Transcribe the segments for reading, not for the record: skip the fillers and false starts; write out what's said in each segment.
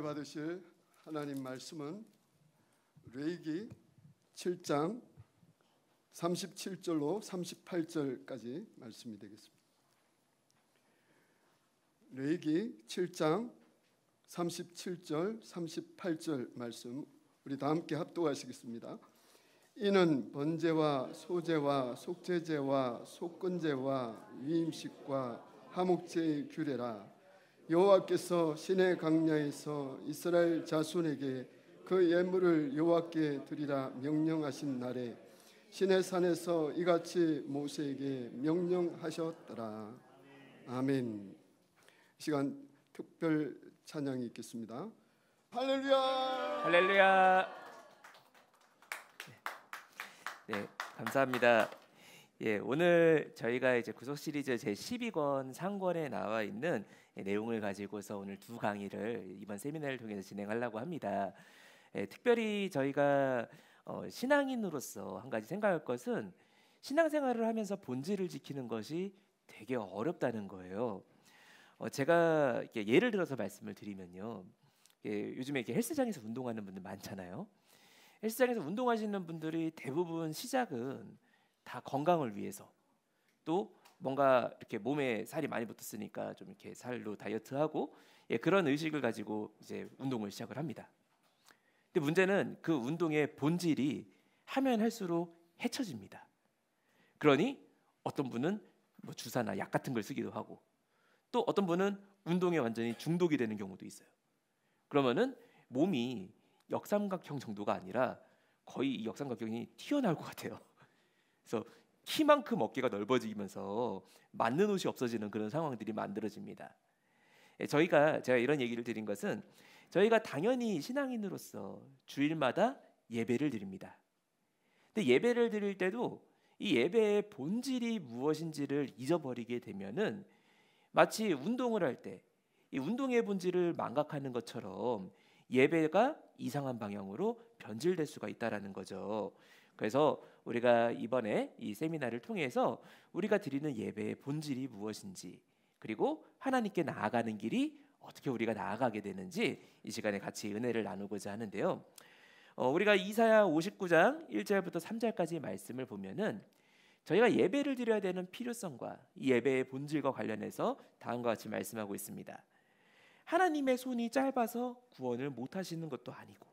받으실 하나님 말씀은 레위기 7장 37절로 38절까지 말씀이 되겠습니다. 레위기 7장 37절 38절 말씀 우리 다 함께 합독하시겠습니다. 이는 번제와 소제와 속죄제와 속건제와 위임식과 화목제의 규례라. 여호와께서 시내 광야에서 이스라엘 자손에게 그 예물을 여호와께 드리라 명령하신 날에 시내 산에서 이같이 모세에게 명령하셨더라. 아멘. 이 시간 특별 찬양이 있겠습니다. 할렐루야. 할렐루야. 네, 감사합니다. 오늘 저희가 이제 구속 시리즈 제 12권 상권에 나와 있는 내용을 가지고서 오늘 두 강의를 이번 세미나를 통해서 진행하려고 합니다. 특별히 저희가 신앙인으로서 한 가지 생각할 것은 신앙생활을 하면서 본질을 지키는 것이 되게 어렵다는 거예요. 제가 예를 들어서 말씀을 드리면요, 요즘에 이렇게 헬스장에서 운동하는 분들 많잖아요. 헬스장에서 운동하시는 분들이 대부분 시작은 다 건강을 위해서, 또 뭔가 이렇게 몸에 살이 많이 붙었으니까 좀 이렇게 살로 다이어트하고 그런 의식을 가지고 이제 운동을 시작을 합니다. 근데 문제는 그 운동의 본질이 하면 할수록 해쳐집니다. 그러니 어떤 분은 뭐 주사나 약 같은 걸 쓰기도 하고, 또 어떤 분은 운동에 완전히 중독이 되는 경우도 있어요. 그러면은 몸이 역삼각형 정도가 아니라 거의 이 역삼각형이 튀어나올 것 같아요. 그래서 키만큼 어깨가 넓어지면서 맞는 옷이 없어지는 그런 상황들이 만들어집니다. 제가 이런 얘기를 드린 것은 저희가 당연히 신앙인으로서 주일마다 예배를 드립니다. 근데 예배를 드릴 때도 이 예배의 본질이 무엇인지를 잊어버리게 되면은 마치 운동을 할 때 이 운동의 본질을 망각하는 것처럼 예배가 이상한 방향으로 변질될 수가 있다라는 거죠. 그래서 우리가 이번에 이 세미나를 통해서 우리가 드리는 예배의 본질이 무엇인지, 그리고 하나님께 나아가는 길이 어떻게 우리가 나아가게 되는지 이 시간에 같이 은혜를 나누고자 하는데요. 우리가 이사야 59장 1절부터 3절까지 말씀을 보면은 저희가 예배를 드려야 되는 필요성과 이 예배의 본질과 관련해서 다음과 같이 말씀하고 있습니다. 하나님의 손이 짧아서 구원을 못하시는 것도 아니고,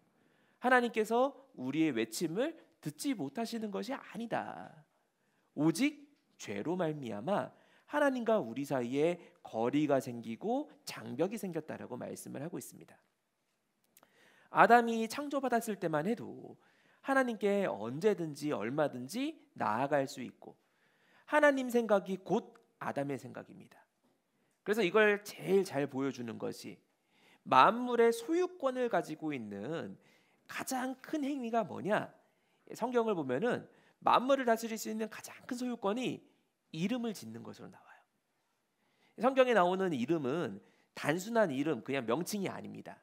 하나님께서 우리의 외침을 듣지 못하시는 것이 아니다. 오직 죄로 말미암아 하나님과 우리 사이에 거리가 생기고 장벽이 생겼다라고 말씀을 하고 있습니다. 아담이 창조받았을 때만 해도 하나님께 언제든지 얼마든지 나아갈 수 있고, 하나님 생각이 곧 아담의 생각입니다. 그래서 이걸 제일 잘 보여주는 것이 만물의 소유권을 가지고 있는 가장 큰 행위가 뭐냐? 성경을 보면은 만물을 다스릴 수 있는 가장 큰 소유권이 이름을 짓는 것으로 나와요. 성경에 나오는 이름은 단순한 이름, 그냥 명칭이 아닙니다.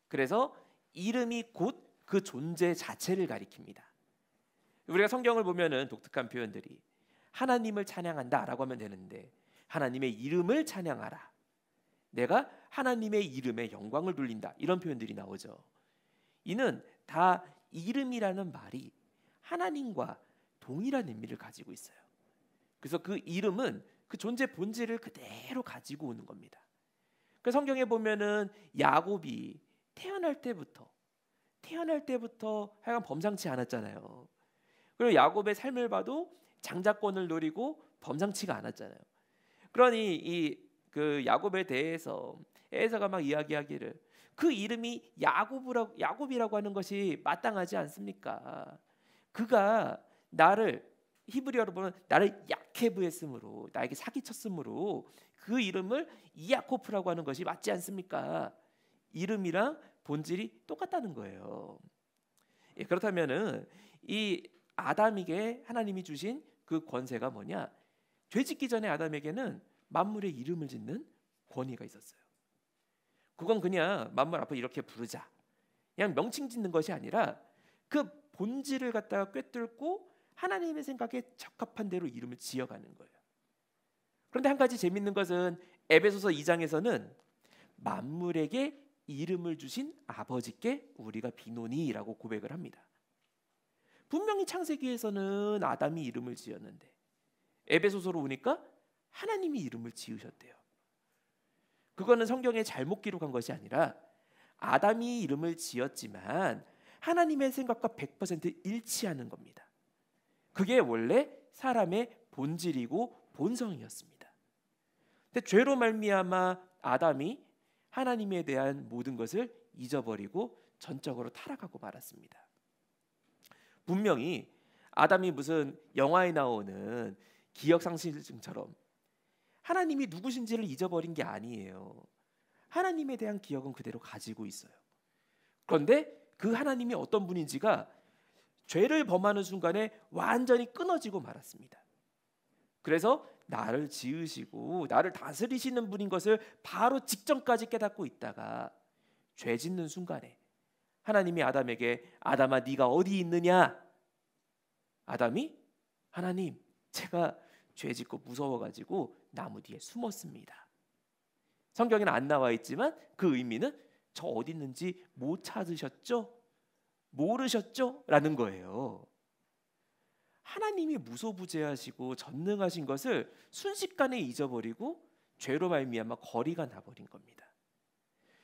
그래서 이름이 곧 그 존재 자체를 가리킵니다. 우리가 성경을 보면은 독특한 표현들이 하나님을 찬양한다라고 하면 되는데 하나님의 이름을 찬양하라, 내가 하나님의 이름에 영광을 돌린다, 이런 표현들이 나오죠. 이는 다 이름이라는 말이 하나님과 동일한 의미를 가지고 있어요. 그래서 그 이름은 그 존재 본질을 그대로 가지고 오는 겁니다. 그 성경에 보면은 야곱이 태어날 때부터 하여간 범상치 않았잖아요. 그리고 야곱의 삶을 봐도 장자권을 노리고 범상치가 않았잖아요. 그러니 그 야곱에 대해서 에서가 막 이야기하기를 그 이름이 야곱이라고 하는 것이 마땅하지 않습니까? 그가 나를, 히브리어로 보면 나를 야케브 했으므로, 나에게 사기쳤으므로 그 이름을 이야코프라고 하는 것이 맞지 않습니까? 이름이랑 본질이 똑같다는 거예요. 그렇다면은 이 아담에게 하나님이 주신 그 권세가 뭐냐? 죄 짓기 전에 아담에게는 만물의 이름을 짓는 권위가 있었어요. 그건 그냥 만물 앞에 이렇게 부르자, 그냥 명칭 짓는 것이 아니라 그 본질을 갖다가 꿰뚫고 하나님의 생각에 적합한 대로 이름을 지어가는 거예요. 그런데 한 가지 재밌는 것은 에베소서 2장에서는 만물에게 이름을 주신 아버지께 우리가 비노니라고 고백을 합니다. 분명히 창세기에서는 아담이 이름을 지었는데 에베소서로 오니까 하나님이 이름을 지으셨대요. 그거는 성경에 잘못 기록한 것이 아니라 아담이 이름을 지었지만 하나님의 생각과 100% 일치하는 겁니다. 그게 원래 사람의 본질이고 본성이었습니다. 근데 죄로 말미암아 아담이 하나님에 대한 모든 것을 잊어버리고 전적으로 타락하고 말았습니다. 분명히 아담이 무슨 영화에 나오는 기억상실증처럼 하나님이 누구신지를 잊어버린 게 아니에요. 하나님에 대한 기억은 그대로 가지고 있어요. 그런데 그 하나님이 어떤 분인지가 죄를 범하는 순간에 완전히 끊어지고 말았습니다. 그래서 나를 지으시고 나를 다스리시는 분인 것을 바로 직전까지 깨닫고 있다가 죄 짓는 순간에 하나님이 아담에게 아담아 네가 어디 있느냐? 아담이 하나님 제가 죄 짓고 무서워가지고 나무 뒤에 숨었습니다. 성경에는 안 나와 있지만 그 의미는 저 어디 있는지 못 찾으셨죠? 모르셨죠? 라는 거예요. 하나님이 무소부재하시고 전능하신 것을 순식간에 잊어버리고 죄로 말미암아 거리가 나버린 겁니다.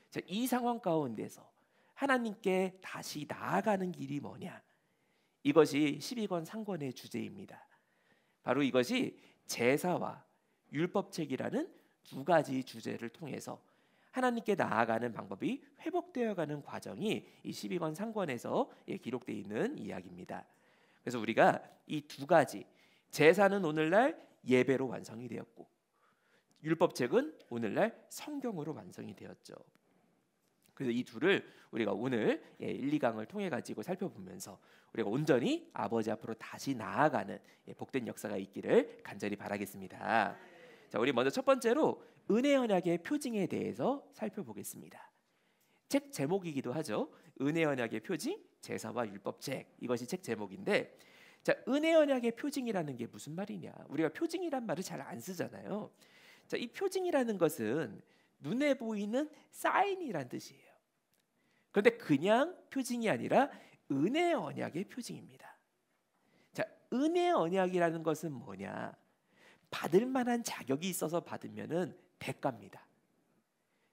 자, 이 상황 가운데서 하나님께 다시 나아가는 길이 뭐냐? 이것이 12권 상권의 주제입니다. 바로 이것이 제사와 율법책이라는 두 가지 주제를 통해서 하나님께 나아가는 방법이 회복되어가는 과정이 이 12권 상권에서 기록되어 있는 이야기입니다. 그래서 우리가 이 두 가지, 제사는 오늘날 예배로 완성이 되었고 율법책은 오늘날 성경으로 완성이 되었죠. 그래서 이 둘을 우리가 오늘 1, 2강을 통해 가지고 살펴보면서 우리가 온전히 아버지 앞으로 다시 나아가는 복된 역사가 있기를 간절히 바라겠습니다. 자, 우리 먼저 첫 번째로 은혜 언약의 표징에 대해서 살펴보겠습니다. 책 제목이기도 하죠. 은혜 언약의 표징, 제사와 율법책. 이것이 책 제목인데, 자, 은혜 언약의 표징이라는 게 무슨 말이냐? 우리가 표징이란 말을 잘 안 쓰잖아요. 자, 이 표징이라는 것은 눈에 보이는 사인이란 뜻이에요. 그런데 그냥 표징이 아니라 은혜 언약의 표징입니다. 자, 은혜 언약이라는 것은 뭐냐? 받을 만한 자격이 있어서 받으면은 대가입니다.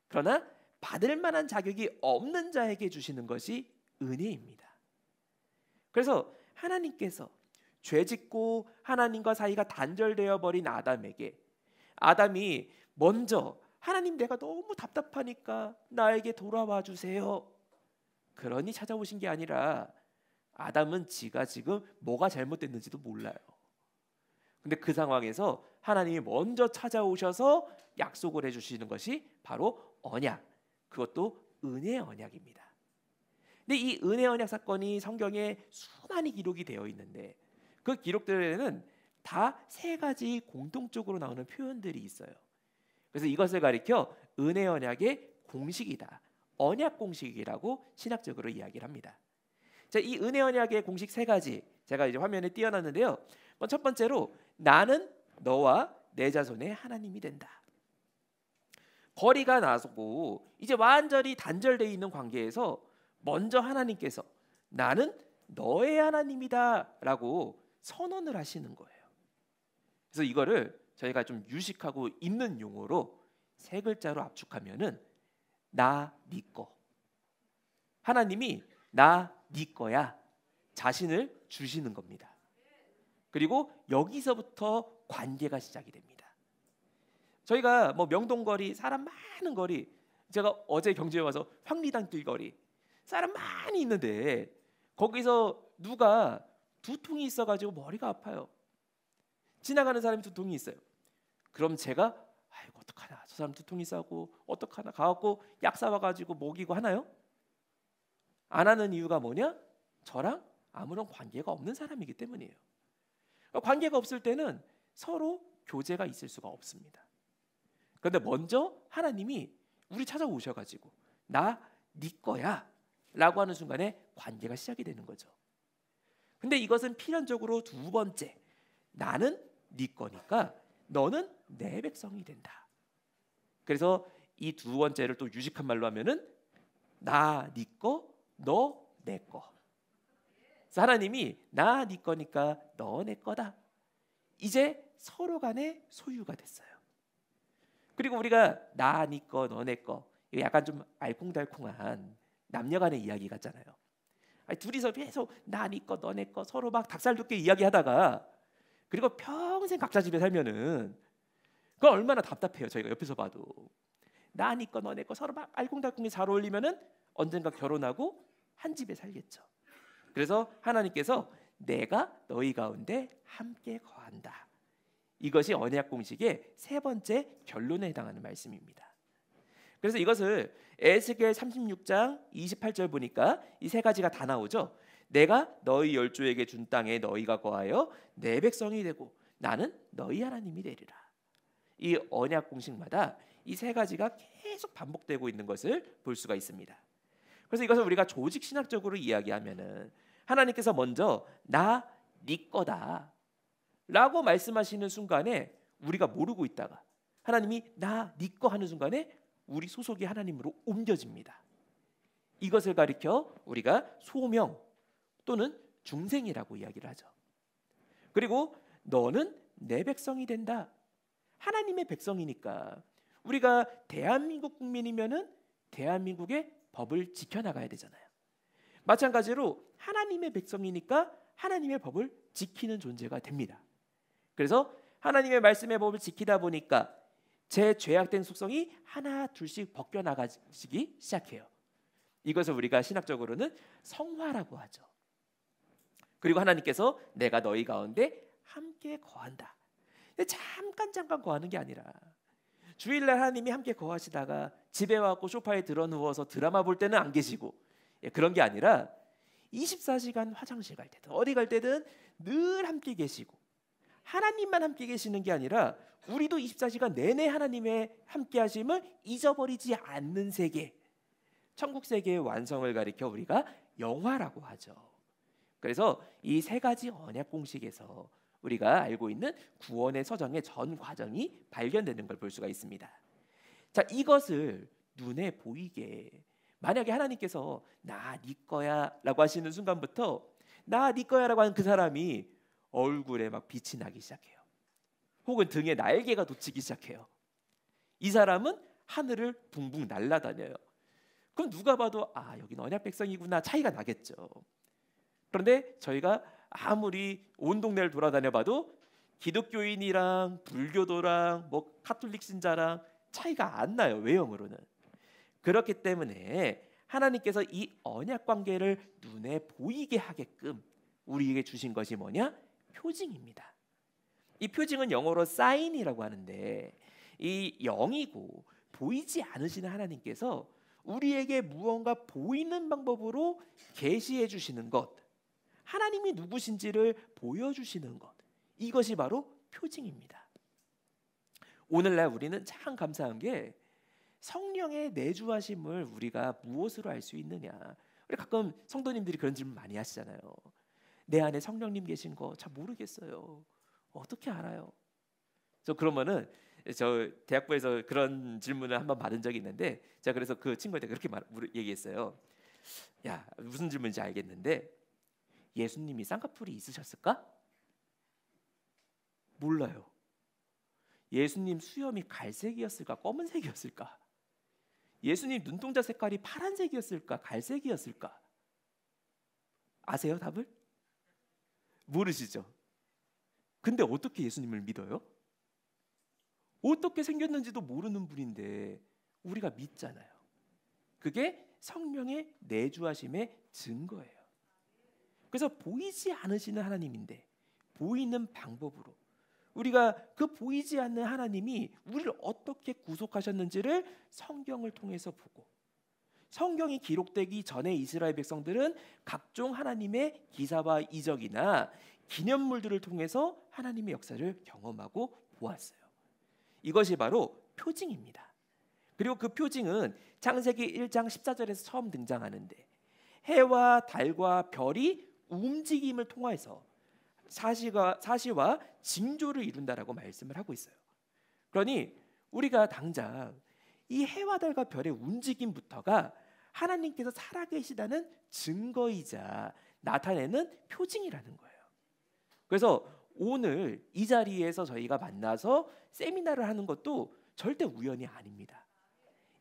그러나 받을 만한 자격이 없는 자에게 주시는 것이 은혜입니다. 그래서 하나님께서 죄짓고 하나님과 사이가 단절되어 버린 아담에게 아담이 먼저 하나님 내가 너무 답답하니까 나에게 돌아와 주세요. 그러니 찾아오신 게 아니라 아담은 지가 지금 뭐가 잘못됐는지도 몰라요. 근데 그 상황에서 하나님이 먼저 찾아오셔서 약속을 해주시는 것이 바로 언약, 그것도 은혜 언약입니다. 근데 이 은혜 언약 사건이 성경에 수많이 기록이 되어 있는데 그 기록들에는 다 세 가지 공통적으로 나오는 표현들이 있어요. 그래서 이것을 가리켜 은혜 언약의 공식이다, 언약 공식이라고 신학적으로 이야기를 합니다. 자, 이 은혜 언약의 공식 세 가지 제가 이제 화면에 띄워놨는데요. 첫 번째로 나는 너와 내 자손의 하나님이 된다. 거리가 나서고 이제 완전히 단절되어 있는 관계에서 먼저 하나님께서 나는 너의 하나님이다라고 선언을 하시는 거예요. 그래서 이거를 저희가 좀 유식하고 있는 용어로 세 글자로 압축하면은 나 네 거. 하나님이 나 네 거야 자신을 주시는 겁니다. 그리고 여기서부터 관계가 시작이 됩니다. 저희가 뭐 명동거리, 사람 많은 거리, 제가 어제 경주에 와서 황리단 길거리 사람 많이 있는데 거기서 누가 두통이 있어가지고 머리가 아파요. 지나가는 사람이 두통이 있어요. 그럼 제가 아이고 어떡하나 저 사람 두통이 있어갖고 어떡하나 가갖고 약 사와가지고 먹이고 하나요? 안 하는 이유가 뭐냐? 저랑 아무런 관계가 없는 사람이기 때문이에요. 관계가 없을 때는 서로 교제가 있을 수가 없습니다. 그런데 먼저 하나님이 우리 찾아오셔가지고 나 네 거야 라고 하는 순간에 관계가 시작이 되는 거죠. 근데 이것은 필연적으로 두 번째, 나는 네 거니까 너는 내 백성이 된다. 그래서 이 두 번째를 또 유식한 말로 하면은 나 네 거, 너 내 거. 그래서 하나님이 나 네 거니까 너 내 거다. 이제 서로 간의 소유가 됐어요. 그리고 우리가 나 네 거, 너 내 거, 이거 약간 좀 알콩달콩한 남녀 간의 이야기 같잖아요. 아니, 둘이서 계속 나 네 거, 너 내 거 서로 막 닭살 돋게 이야기하다가 그리고 평생 각자 집에 살면은 그건 얼마나 답답해요. 저희가 옆에서 봐도 나 네 거, 너 내 거 서로 막 알콩달콩이 잘 어울리면은 언젠가 결혼하고 한 집에 살겠죠. 그래서 하나님께서 내가 너희 가운데 함께 거한다. 이것이 언약 공식의 세 번째 결론에 해당하는 말씀입니다. 그래서 이것을 에스겔 36장 28절 보니까 이 세 가지가 다 나오죠. 내가 너희 열조에게 준 땅에 너희가 거하여 내 백성이 되고 나는 너희 하나님이 되리라. 이 언약 공식마다 이 세 가지가 계속 반복되고 있는 것을 볼 수가 있습니다. 그래서 이것을 우리가 조직 신학적으로 이야기하면은 하나님께서 먼저 나 네 거다 라고 말씀하시는 순간에 우리가 모르고 있다가 하나님이 나 네 거 하는 순간에 우리 소속이 하나님으로 옮겨집니다. 이것을 가리켜 우리가 소명 또는 중생이라고 이야기를 하죠. 그리고 너는 내 백성이 된다. 하나님의 백성이니까 우리가 대한민국 국민이면은 대한민국의 법을 지켜나가야 되잖아요. 마찬가지로 하나님의 백성이니까 하나님의 법을 지키는 존재가 됩니다. 그래서 하나님의 말씀의 법을 지키다 보니까 제 죄악된 속성이 하나 둘씩 벗겨나가기 시작해요. 이것을 우리가 신학적으로는 성화라고 하죠. 그리고 하나님께서 내가 너희 가운데 함께 거한다. 근데 잠깐 거하는 게 아니라 주일날 하나님이 함께 거하시다가 집에 와서 소파에 들어 누워서 드라마 볼 때는 안 계시고 그런 게 아니라 24시간 화장실 갈 때든 어디 갈 때든 늘 함께 계시고 하나님만 함께 계시는 게 아니라 우리도 24시간 내내 하나님의 함께 하심을 잊어버리지 않는 세계, 천국 세계의 완성을 가리켜 우리가 영화라고 하죠. 그래서 이 세 가지 언약 공식에서 우리가 알고 있는 구원의 서정의 전 과정이 발견되는 걸 볼 수가 있습니다. 자, 이것을 눈에 보이게 만약에 하나님께서 나 네 거야라고 하시는 순간부터 나 네 거야라고 하는 그 사람이 얼굴에 막 빛이 나기 시작해요. 혹은 등에 날개가 돋치기 시작해요. 이 사람은 하늘을 붕붕 날아다녀요. 그럼 누가 봐도 아, 여긴 언약 백성이구나 차이가 나겠죠. 그런데 저희가 아무리 온 동네를 돌아다녀 봐도 기독교인이랑 불교도랑 뭐 카톨릭 신자랑 차이가 안 나요. 외형으로는. 그렇기 때문에 하나님께서 이 언약 관계를 눈에 보이게 하게끔 우리에게 주신 것이 뭐냐? 표징입니다. 이 표징은 영어로 사인이라고 하는데 이 영이고 보이지 않으시는 하나님께서 우리에게 무언가 보이는 방법으로 계시해 주시는 것, 하나님이 누구신지를 보여주시는 것, 이것이 바로 표징입니다. 오늘날 우리는 참 감사한 게 성령의 내주하심을 우리가 무엇으로 알 수 있느냐. 우리 가끔 성도님들이 그런 질문 많이 하시잖아요. 내 안에 성령님 계신 거 잘 모르겠어요. 어떻게 알아요? 그러면은 저 대학부에서 그런 질문을 한번 받은 적이 있는데 제가 그래서 그 친구한테 그렇게 얘기했어요. 야, 무슨 질문인지 알겠는데 예수님이 쌍꺼풀이 있으셨을까? 몰라요. 예수님 수염이 갈색이었을까? 검은색이었을까? 예수님 눈동자 색깔이 파란색이었을까? 갈색이었을까? 아세요, 답을? 모르시죠? 근데 어떻게 예수님을 믿어요? 어떻게 생겼는지도 모르는 분인데 우리가 믿잖아요. 그게 성령의 내주하심의 증거예요. 그래서 보이지 않으시는 하나님인데 보이는 방법으로 우리가 그 보이지 않는 하나님이 우리를 어떻게 구속하셨는지를 성경을 통해서 보고, 성경이 기록되기 전에 이스라엘 백성들은 각종 하나님의 기사와 이적이나 기념물들을 통해서 하나님의 역사를 경험하고 보았어요. 이것이 바로 표징입니다. 그리고 그 표징은 창세기 1장 14절에서 처음 등장하는데 해와 달과 별이 움직임을 통해서 사시와 징조를 이룬다라고 말씀을 하고 있어요. 그러니 우리가 당장 이 해와 달과 별의 움직임부터가 하나님께서 살아계시다는 증거이자 나타내는 표징이라는 거예요. 그래서 오늘 이 자리에서 저희가 만나서 세미나를 하는 것도 절대 우연이 아닙니다.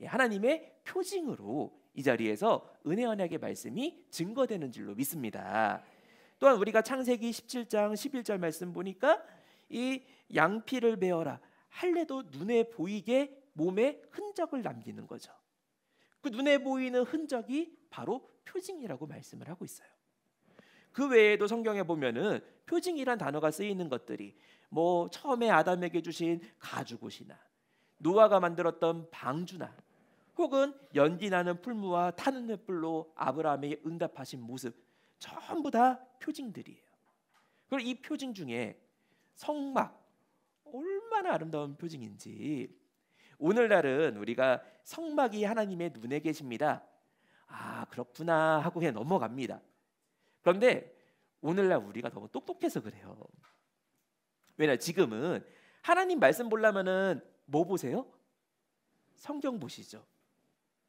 하나님의 표징으로 이 자리에서 은혜 언약의 말씀이 증거되는 줄로 믿습니다. 또한 우리가 창세기 17장 11절 말씀 보니까 이 양피를 베어라 할례도 눈에 보이게 몸에 흔적을 남기는 거죠. 그 눈에 보이는 흔적이 바로 표징이라고 말씀을 하고 있어요. 그 외에도 성경에 보면은 표징이란 단어가 쓰이는 것들이 뭐 처음에 아담에게 주신 가죽옷이나 노아가 만들었던 방주나 혹은 연기 나는 풀무와 타는 횃불로 아브라함에게 응답하신 모습, 전부 다 표징들이에요. 그리고 이 표징 중에 성막, 얼마나 아름다운 표징인지 오늘날은 우리가 성막이 하나님의 눈에 계십니다, 아 그렇구나 하고 그냥 넘어갑니다. 그런데 오늘날 우리가 너무 똑똑해서 그래요. 왜냐, 지금은 하나님 말씀 보려면은 뭐 보세요? 성경 보시죠.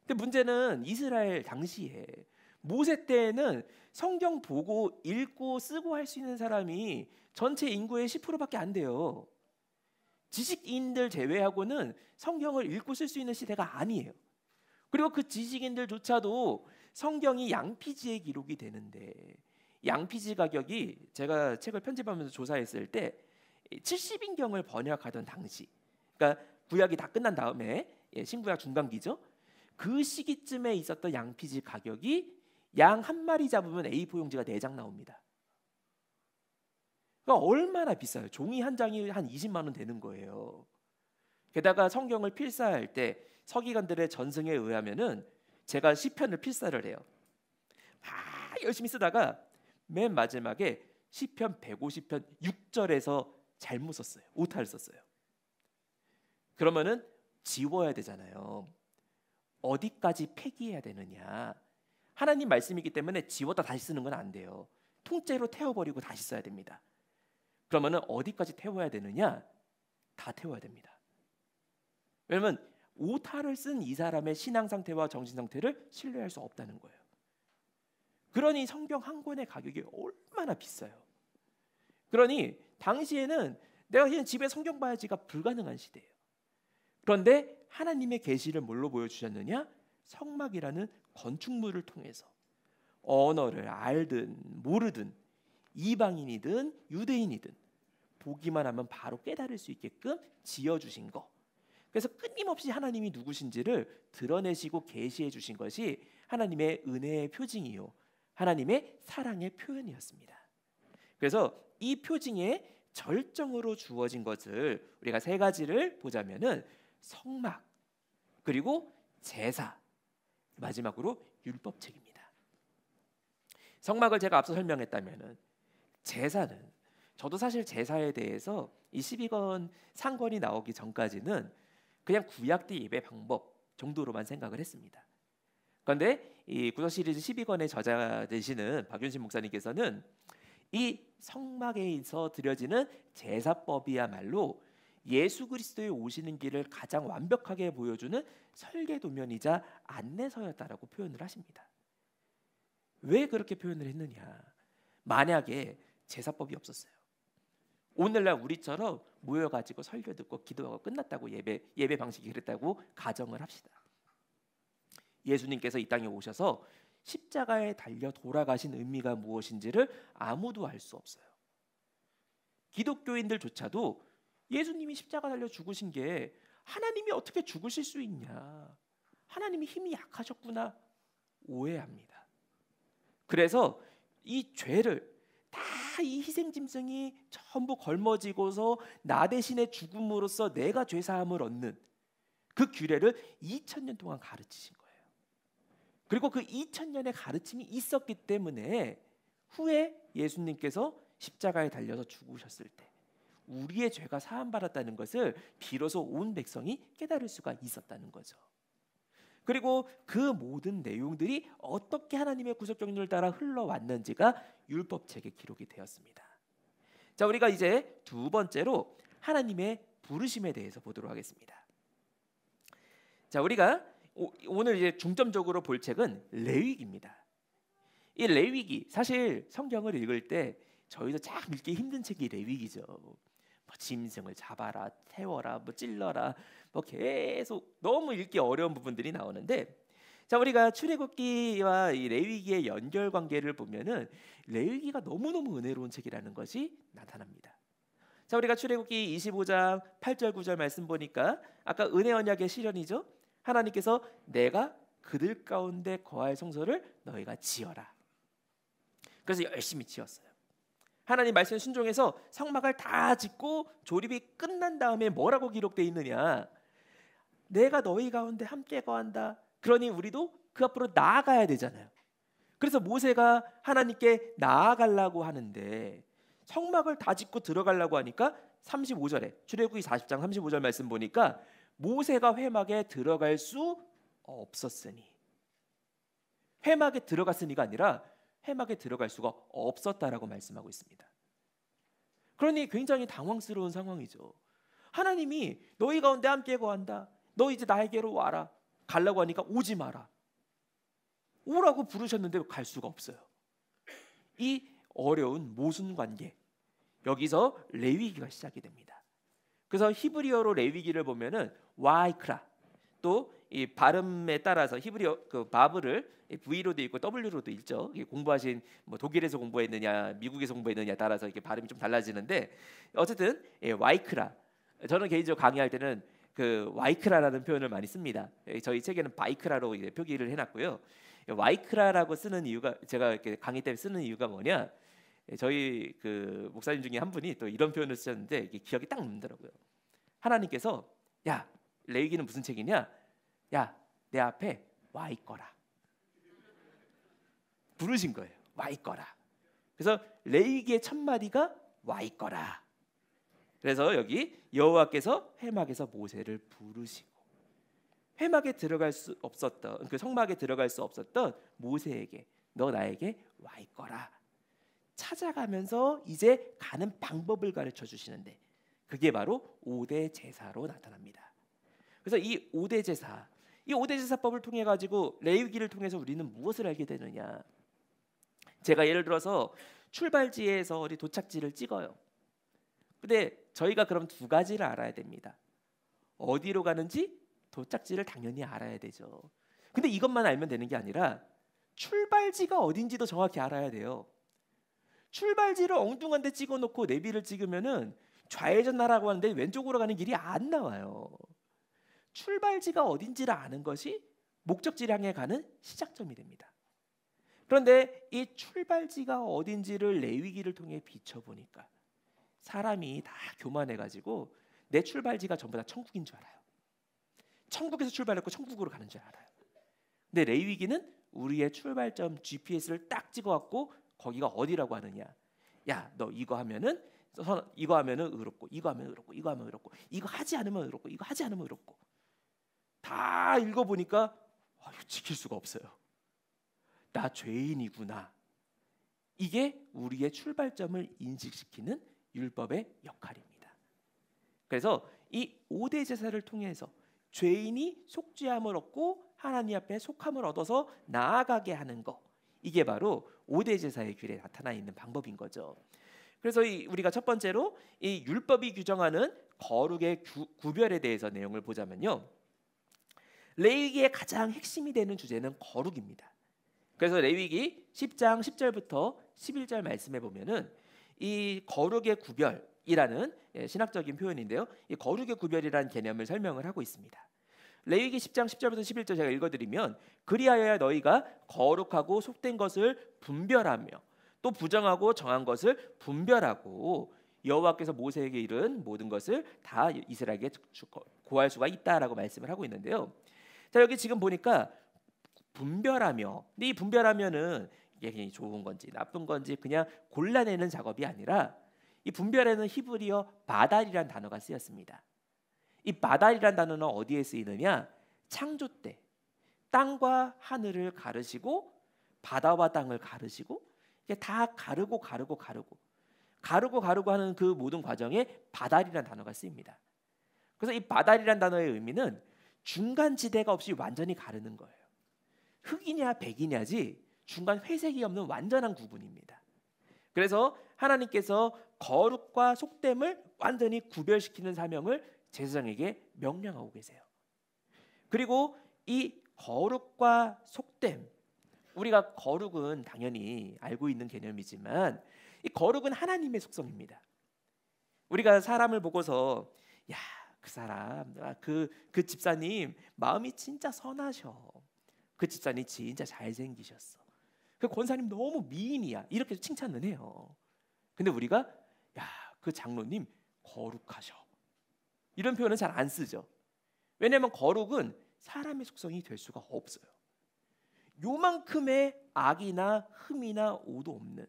근데 문제는 이스라엘 당시에 모세 때에는 성경 보고 읽고 쓰고 할 수 있는 사람이 전체 인구의 10%밖에 안 돼요. 지식인들 제외하고는 성경을 읽고 쓸 수 있는 시대가 아니에요. 그리고 그 지식인들조차도 성경이 양피지에 기록이 되는데, 양피지 가격이 제가 책을 편집하면서 조사했을 때 70인경을 번역하던 당시, 그러니까 구약이 다 끝난 다음에 신구약 중간기죠. 그 시기쯤에 있었던 양피지 가격이 양 한 마리 잡으면 A4 용지가 4장 나옵니다. 그러니까 얼마나 비싸요. 종이 한 장이 한 20만 원 되는 거예요. 게다가 성경을 필사할 때 서기관들의 전승에 의하면은 제가 시편을 필사를 해요. 막 열심히 쓰다가 맨 마지막에 시편 150편 6절에서 잘못 썼어요. 오타를 썼어요. 그러면은 지워야 되잖아요. 어디까지 폐기해야 되느냐? 하나님 말씀이기 때문에 지웠다 다시 쓰는 건 안 돼요. 통째로 태워버리고 다시 써야 됩니다. 그러면은 어디까지 태워야 되느냐? 다 태워야 됩니다. 왜냐면 오타를 쓴 이 사람의 신앙 상태와 정신 상태를 신뢰할 수 없다는 거예요. 그러니 성경 한 권의 가격이 얼마나 비싸요. 그러니 당시에는 내가 그냥 집에 성경 봐야지가 불가능한 시대예요. 그런데 하나님의 계시를 뭘로 보여주셨느냐? 성막이라는 건축물을 통해서 언어를 알든 모르든 이방인이든 유대인이든 보기만 하면 바로 깨달을 수 있게끔 지어주신 거. 그래서 끊임없이 하나님이 누구신지를 드러내시고 계시해 주신 것이 하나님의 은혜의 표징이요, 하나님의 사랑의 표현이었습니다. 그래서 이 표징의 절정으로 주어진 것을 우리가 세 가지를 보자면은 성막, 그리고 제사, 마지막으로 율법책입니다. 성막을 제가 앞서 설명했다면은 제사는, 저도 사실 제사에 대해서 이 12권 상권이 나오기 전까지는 그냥 구약 때 예배 방법 정도로만 생각을 했습니다. 그런데 이 구속 시리즈 12권의 저자 되시는 박윤신 목사님께서는 이 성막에서 드려지는 제사법이야말로 예수 그리스도의 오시는 길을 가장 완벽하게 보여주는 설계도면이자 안내서였다라고 표현을 하십니다. 왜 그렇게 표현을 했느냐? 만약에 제사법이 없었어요. 오늘날 우리처럼 모여가지고 설교 듣고 기도하고 끝났다고 예배 방식이 그랬다고 가정을 합시다. 예수님께서 이 땅에 오셔서 십자가에 달려 돌아가신 의미가 무엇인지를 아무도 알 수 없어요. 기독교인들조차도 예수님이 십자가 달려 죽으신 게 하나님이 어떻게 죽으실 수 있냐, 하나님이 힘이 약하셨구나 오해합니다. 그래서 이 죄를 다 이 희생짐승이 전부 걸머지고서 나 대신에 죽음으로써 내가 죄사함을 얻는 그 규례를 2000년 동안 가르치신 거예요. 그리고 그 2000년의 가르침이 있었기 때문에 후에 예수님께서 십자가에 달려서 죽으셨을 때 우리의 죄가 사함받았다는 것을 비로소 온 백성이 깨달을 수가 있었다는 거죠. 그리고 그 모든 내용들이 어떻게 하나님의 구속 경륜을 따라 흘러왔는지가 율법책에 기록이 되었습니다. 자, 우리가 이제 두 번째로 하나님의 부르심에 대해서 보도록 하겠습니다. 자, 우리가 오늘 이제 중점적으로 볼 책은 레위기입니다. 이 레위기, 사실 성경을 읽을 때 저희도 참 읽기 힘든 책이 레위기죠. 뭐 짐승을 잡아라, 태워라, 뭐 찔러라, 뭐 계속 너무 읽기 어려운 부분들이 나오는데, 자, 우리가 출애굽기와 이 레위기의 연결 관계를 보면은 레위기가 너무너무 은혜로운 책이라는 것이 나타납니다. 자, 우리가 출애굽기 25장 8절 9절 말씀 보니까 아까 은혜 언약의 실현이죠. 하나님께서 내가 그들 가운데 거할 성소를 너희가 지어라. 그래서 열심히 지었어요. 하나님 말씀 순종해서 성막을 다 짓고 조립이 끝난 다음에 뭐라고 기록되어 있느냐? 내가 너희 가운데 함께 거한다. 그러니 우리도 그 앞으로 나아가야 되잖아요. 그래서 모세가 하나님께 나아가려고 하는데 성막을 다 짓고 들어가려고 하니까 35절에 출애굽기 40장 35절 말씀 보니까 모세가 회막에 들어갈 수 없었으니, 회막에 들어갔으니가 아니라 회막에 들어갈 수가 없었다라고 말씀하고 있습니다. 그러니 굉장히 당황스러운 상황이죠. 하나님이 너희 가운데 함께 거한다. 너 이제 나에게로 와라. 가려고 하니까 오지 마라. 오라고 부르셨는데 갈 수가 없어요. 이 어려운 모순 관계, 여기서 레위기가 시작이 됩니다. 그래서 히브리어로 레위기를 보면은 와이크라, 또 이 발음에 따라서 히브리어 그 바브를 V로도 있고 W로도 읽죠. 공부하신 뭐 독일에서 공부했느냐 미국에서 공부했느냐 따라서 이렇게 발음이 좀 달라지는데, 어쨌든 와이크라, 저는 개인적으로 강의할 때는 그 와이크라라는 표현을 많이 씁니다. 저희 책에는 바이크라로 이제 표기를 해놨고요. 와이크라라고 쓰는 이유가, 제가 이렇게 강의 때 쓰는 이유가 뭐냐, 저희 그 목사님 중에 한 분이 또 이런 표현을 쓰셨는데 이게 기억이 딱 남더라고요. 하나님께서 야, 레위기는 무슨 책이냐? 야, 내 앞에 와 있거라. 부르신 거예요. 와 있거라. 그래서 레위기의 첫 마디가 와 있거라. 그래서 여기 여호와께서 회막에서 모세를 부르시고 회막에 들어갈 수 없었던, 그 성막에 들어갈 수 없었던 모세에게 너 나에게 와 있거라. 찾아가면서 이제 가는 방법을 가르쳐 주시는데, 그게 바로 5대 제사로 나타납니다. 그래서 이 5대 제사, 이 5대 제사법을 통해 가지고 레위기를 통해서 우리는 무엇을 알게 되느냐? 제가 예를 들어서 출발지에서 우리 도착지를 찍어요. 근데 저희가 그럼 두 가지를 알아야 됩니다. 어디로 가는지 도착지를 당연히 알아야 되죠. 근데 이것만 알면 되는 게 아니라 출발지가 어딘지도 정확히 알아야 돼요. 출발지를 엉뚱한 데 찍어놓고 내비를 찍으면은 좌회전하라고 하는데 왼쪽으로 가는 길이 안 나와요. 출발지가 어딘지를 아는 것이 목적지를 향해 가는 시작점이 됩니다. 그런데 이 출발지가 어딘지를 레위기를 통해 비춰보니까 사람이 다 교만해가지고 내 출발지가 전부 다 천국인 줄 알아요. 천국에서 출발했고 천국으로 가는 줄 알아요. 근데 레위기는 우리의 출발점 GPS를 딱 찍어갖고 거기가 어디라고 하느냐? 야, 너 이거 하면은 의롭고, 이거 하면 의롭고, 이거 하면 의롭고, 이거 하지 않으면 의롭고, 이거 하지 않으면 의롭고. 다 읽어보니까 지킬 수가 없어요. 나 죄인이구나. 이게 우리의 출발점을 인식시키는 율법의 역할입니다. 그래서 이 5대 제사를 통해서 죄인이 속죄함을 얻고 하나님 앞에 속함을 얻어서 나아가게 하는 것, 이게 바로 5대 제사의 규례에 나타나 있는 방법인 거죠. 그래서 우리가 첫 번째로 이 율법이 규정하는 거룩의 구별에 대해서 내용을 보자면요, 레위기의 가장 핵심이 되는 주제는 거룩입니다. 그래서 레위기 10장 10절부터 11절 말씀에 보면은 이 거룩의 구별이라는 신학적인 표현인데요, 이 거룩의 구별이라는 개념을 설명을 하고 있습니다. 레위기 10장 10절부터 11절 제가 읽어드리면, 그리하여야 너희가 거룩하고 속된 것을 분별하며 또 부정하고 정한 것을 분별하고 여호와께서 모세에게 이른 모든 것을 다 이스라엘에게 고할 수가 있다라고 말씀을 하고 있는데요. 자, 여기 지금 보니까 분별하며, 근데 이 분별하면은 이게 좋은 건지 나쁜 건지 그냥 골라내는 작업이 아니라, 이 분별에는 히브리어 바달이라는 단어가 쓰였습니다. 이 바달이라는 단어는 어디에 쓰이느냐? 창조 때 땅과 하늘을 가르시고 바다와 땅을 가르시고, 이게 다 가르고 하는 그 모든 과정에 바달이라는 단어가 쓰입니다. 그래서 이 바달이라는 단어의 의미는 중간 지대가 없이 완전히 가르는 거예요. 흑이냐 백이냐지 중간 회색이 없는 완전한 구분입니다. 그래서 하나님께서 거룩과 속됨을 완전히 구별시키는 사명을 제사장에게 명령하고 계세요. 그리고 이 거룩과 속됨, 우리가 거룩은 당연히 알고 있는 개념이지만 이 거룩은 하나님의 속성입니다. 우리가 사람을 보고서 야, 그 사람, 그 집사님 마음이 진짜 선하셔. 그 집사님 진짜 잘생기셨어. 그 권사님 너무 미인이야. 이렇게 칭찬을 해요. 근데 우리가 야, 그 장로님 거룩하셔. 이런 표현은 잘 안 쓰죠. 왜냐하면 거룩은 사람의 속성이 될 수가 없어요. 요만큼의 악이나 흠이나 오도 없는,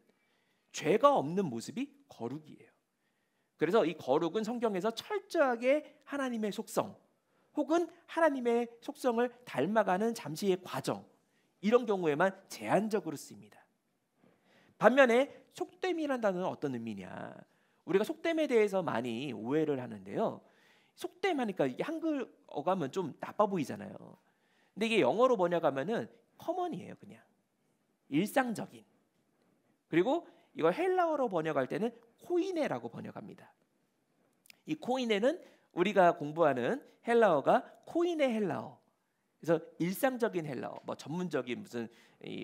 죄가 없는 모습이 거룩이에요. 그래서 이 거룩은 성경에서 철저하게 하나님의 속성 혹은 하나님의 속성을 닮아가는 잠시의 과정, 이런 경우에만 제한적으로 쓰입니다. 반면에 속됨이라는 단어는 어떤 의미냐? 우리가 속됨에 대해서 많이 오해를 하는데요. 속됨 하니까 이게 한글 어감은 좀 나빠 보이잖아요. 근데 이게 영어로 번역하면은 커먼이에요. 그냥 일상적인. 그리고 이걸 헬라어로 번역할 때는 코이네라고 번역합니다. 이 코이네는 우리가 공부하는 헬라어가 코이네 헬라어. 그래서 일상적인 헬라어, 뭐 전문적인 무슨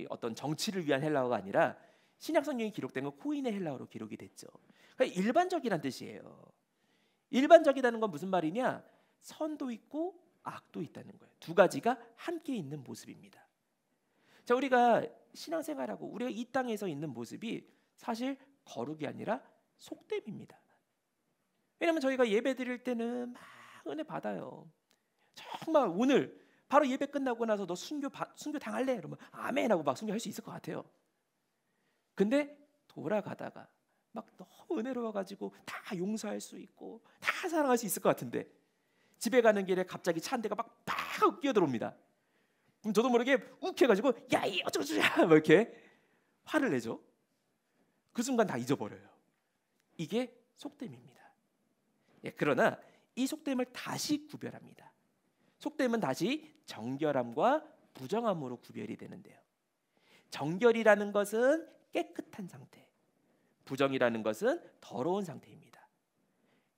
어떤 정치를 위한 헬라어가 아니라 신약 성경이 기록된 건 코이네 헬라어로 기록이 됐죠. 그러니까 일반적이란 뜻이에요. 일반적이라는 건 무슨 말이냐? 선도 있고 악도 있다는 거예요. 두 가지가 함께 있는 모습입니다. 자, 우리가 신앙생활하고 우리가 이 땅에서 있는 모습이 사실 거룩이 아니라 속됨입니다. 왜냐하면 저희가 예배 드릴 때는 막 은혜 받아요. 정말 오늘 바로 예배 끝나고 나서 너 순교 당할래? 그러면 아멘 하고 막 순교할 수 있을 것 같아요. 근데 돌아가다가 막 너무 은혜로워가지고 다 용서할 수 있고 다 사랑할 수 있을 것 같은데 집에 가는 길에 갑자기 차 한 대가 막 끼어들어옵니다. 그럼 저도 모르게 욱해가지고 야 이 어쩌고저쩌고 막 이렇게 화를 내죠. 그 순간 다 잊어버려요. 이게 속됨입니다. 예, 그러나 이 속됨을 다시 구별합니다. 속됨은 다시 정결함과 부정함으로 구별이 되는데요. 정결이라는 것은 깨끗한 상태, 부정이라는 것은 더러운 상태입니다.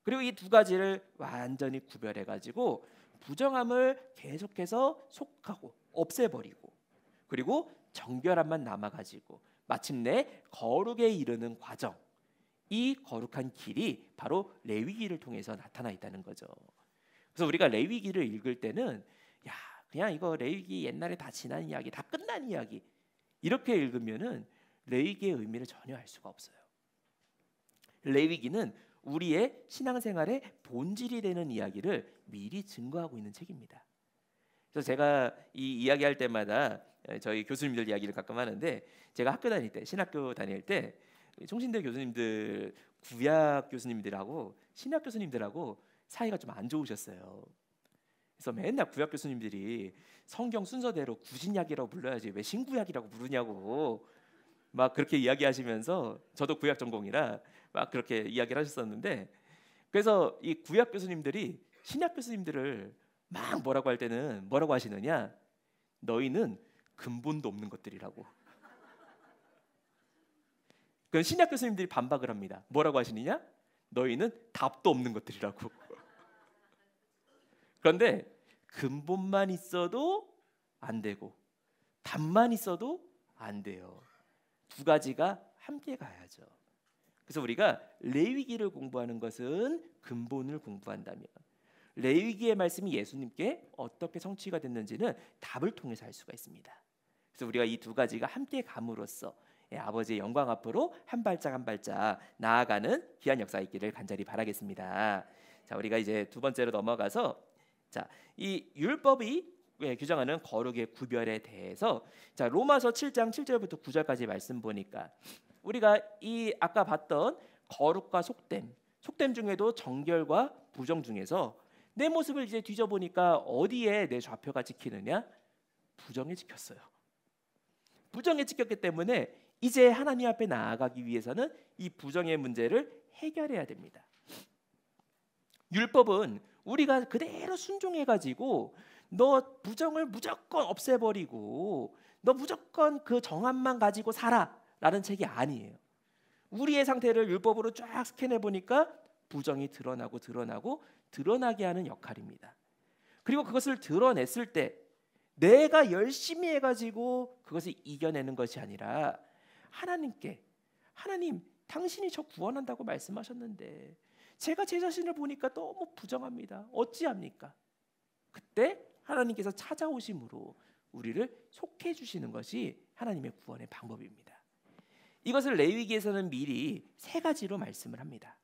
그리고 이 두 가지를 완전히 구별해가지고 부정함을 계속해서 속하고 없애버리고 그리고 정결함만 남아가지고 마침내 거룩에 이르는 과정, 이 거룩한 길이 바로 레위기를 통해서 나타나 있다는 거죠. 그래서 우리가 레위기를 읽을 때는 야 그냥 이거 레위기 옛날에 다 지난 이야기, 다 끝난 이야기 이렇게 읽으면은 레위기의 의미를 전혀 알 수가 없어요. 레위기는 우리의 신앙생활의 본질이 되는 이야기를 미리 증거하고 있는 책입니다. 그래서 제가 이 이야기할 때마다 저희 교수님들 이야기를 가끔 하는데 제가 학교 다닐 때, 신학교 다닐 때 총신대 교수님들, 구약 교수님들하고 신약 교수님들하고 사이가 좀 안 좋으셨어요. 그래서 맨날 구약 교수님들이 성경 순서대로 구신약이라고 불러야지 왜 신구약이라고 부르냐고 막 그렇게 이야기하시면서 저도 구약 전공이라 막 그렇게 이야기를 하셨었는데 그래서 이 구약 교수님들이 신약 교수님들을 막 뭐라고 할 때는 뭐라고 하시느냐? 너희는 근본도 없는 것들이라고. 그 신약 교수님들이 반박을 합니다. 뭐라고 하시느냐? 너희는 답도 없는 것들이라고. 그런데 근본만 있어도 안 되고 답만 있어도 안 돼요. 두 가지가 함께 가야죠. 그래서 우리가 레위기를 공부하는 것은 근본을 공부한다면 레위기의 말씀이 예수님께 어떻게 성취가 됐는지는 답을 통해서 알 수가 있습니다. 그래서 우리가 이 두 가지가 함께 감으로써 아버지의 영광 앞으로 한 발짝 한 발짝 나아가는 귀한 역사 있기를 간절히 바라겠습니다. 자, 우리가 이제 두 번째로 넘어가서 자, 이 율법이 규정하는 거룩의 구별에 대해서 자, 로마서 7장 7절부터 9절까지 말씀 보니까 우리가 이 아까 봤던 거룩과 속됨 중에도 정결과 부정 중에서 내 모습을 이제 뒤져보니까 어디에 내 좌표가 찍히느냐? 부정에 찍혔어요. 부정에 찍혔기 때문에 이제 하나님 앞에 나아가기 위해서는 이 부정의 문제를 해결해야 됩니다. 율법은 우리가 그대로 순종해가지고 너 부정을 무조건 없애버리고 너 무조건 그 정함만 가지고 살아라는 책이 아니에요. 우리의 상태를 율법으로 쫙 스캔해 보니까 부정이 드러나게 하는 역할입니다. 그리고 그것을 드러냈을 때 내가 열심히 해가지고 그것을 이겨내는 것이 아니라 하나님께, 하나님 당신이 저 구원한다고 말씀하셨는데 제가 제 자신을 보니까 너무 부정합니다. 어찌합니까? 그때 하나님께서 찾아오심으로 우리를 속해 주시는 것이 하나님의 구원의 방법입니다. 이것을 레위기에서는 미리 세 가지로 말씀을 합니다.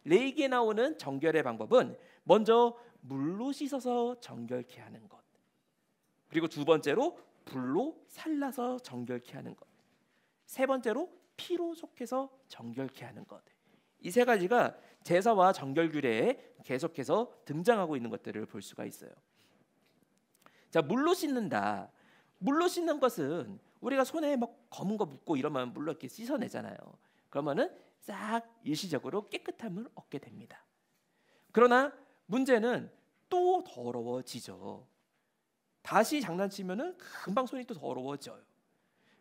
레위기에 나오는 정결의 방법은 먼저 물로 씻어서 정결케 하는 것, 그리고 두 번째로 불로 살라서 정결케 하는 것, 세 번째로 피로 속해서 정결케 하는 것. 이 세 가지가 제사와 정결 규례에 계속해서 등장하고 있는 것들을 볼 수가 있어요. 자, 물로 씻는다. 물로 씻는 것은 우리가 손에 막 검은 거 묻고 이러면 물로 이렇게 씻어내잖아요. 그러면은 싹 일시적으로 깨끗함을 얻게 됩니다. 그러나 문제는 또 더러워지죠. 다시 장난치면은 금방 손이 또 더러워져요.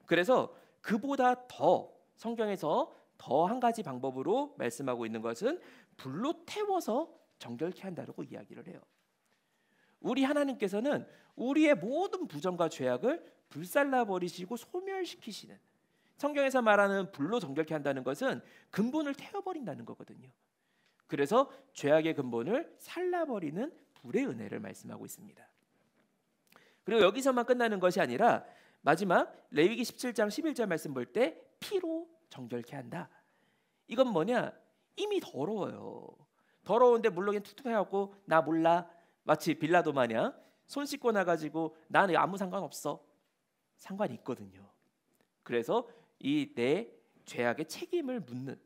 그래서 그보다 더 성경에서 더 한 가지 방법으로 말씀하고 있는 것은 불로 태워서 정결케 한다고 이야기를 해요. 우리 하나님께서는 우리의 모든 부정과 죄악을 불살라 버리시고 소멸시키시는, 성경에서 말하는 불로 정결케 한다는 것은 근본을 태워버린다는 거거든요. 그래서 죄악의 근본을 살라버리는 불의 은혜를 말씀하고 있습니다. 그리고 여기서만 끝나는 것이 아니라 마지막 레위기 17장 11절 말씀 볼 때 피로 정결케 한다. 이건 뭐냐? 이미 더러워요. 더러운데 물로 그냥 툭툭 해갖고 나 몰라, 마치 빌라도 마냥 손 씻고 나가지고 나는 아무 상관없어. 상관이 있거든요. 그래서 이 내 죄악의 책임을 묻는,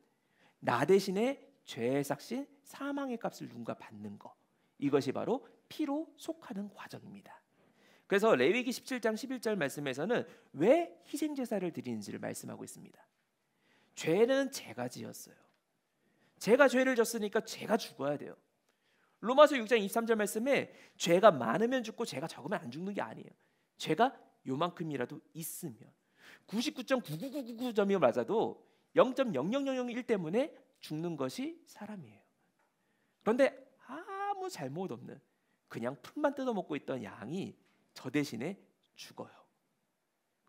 나 대신에 죄의 삭신 사망의 값을 누군가 받는 거, 이것이 바로 피로 속하는 과정입니다. 그래서 레위기 17장 11절 말씀에서는 왜 희생제사를 드리는지를 말씀하고 있습니다. 죄는 제가 지었어요. 제가 죄를 졌으니까 제가 죽어야 돼요. 로마서 6장 23절 말씀에 죄가 많으면 죽고 죄가 적으면 안 죽는 게 아니에요. 죄가 요만큼이라도 있으면 99.99999점이 맞아도 0.00001 때문에 죽는 것이 사람이에요. 그런데 아무 잘못 없는 그냥 풀만 뜯어먹고 있던 양이 저 대신에 죽어요.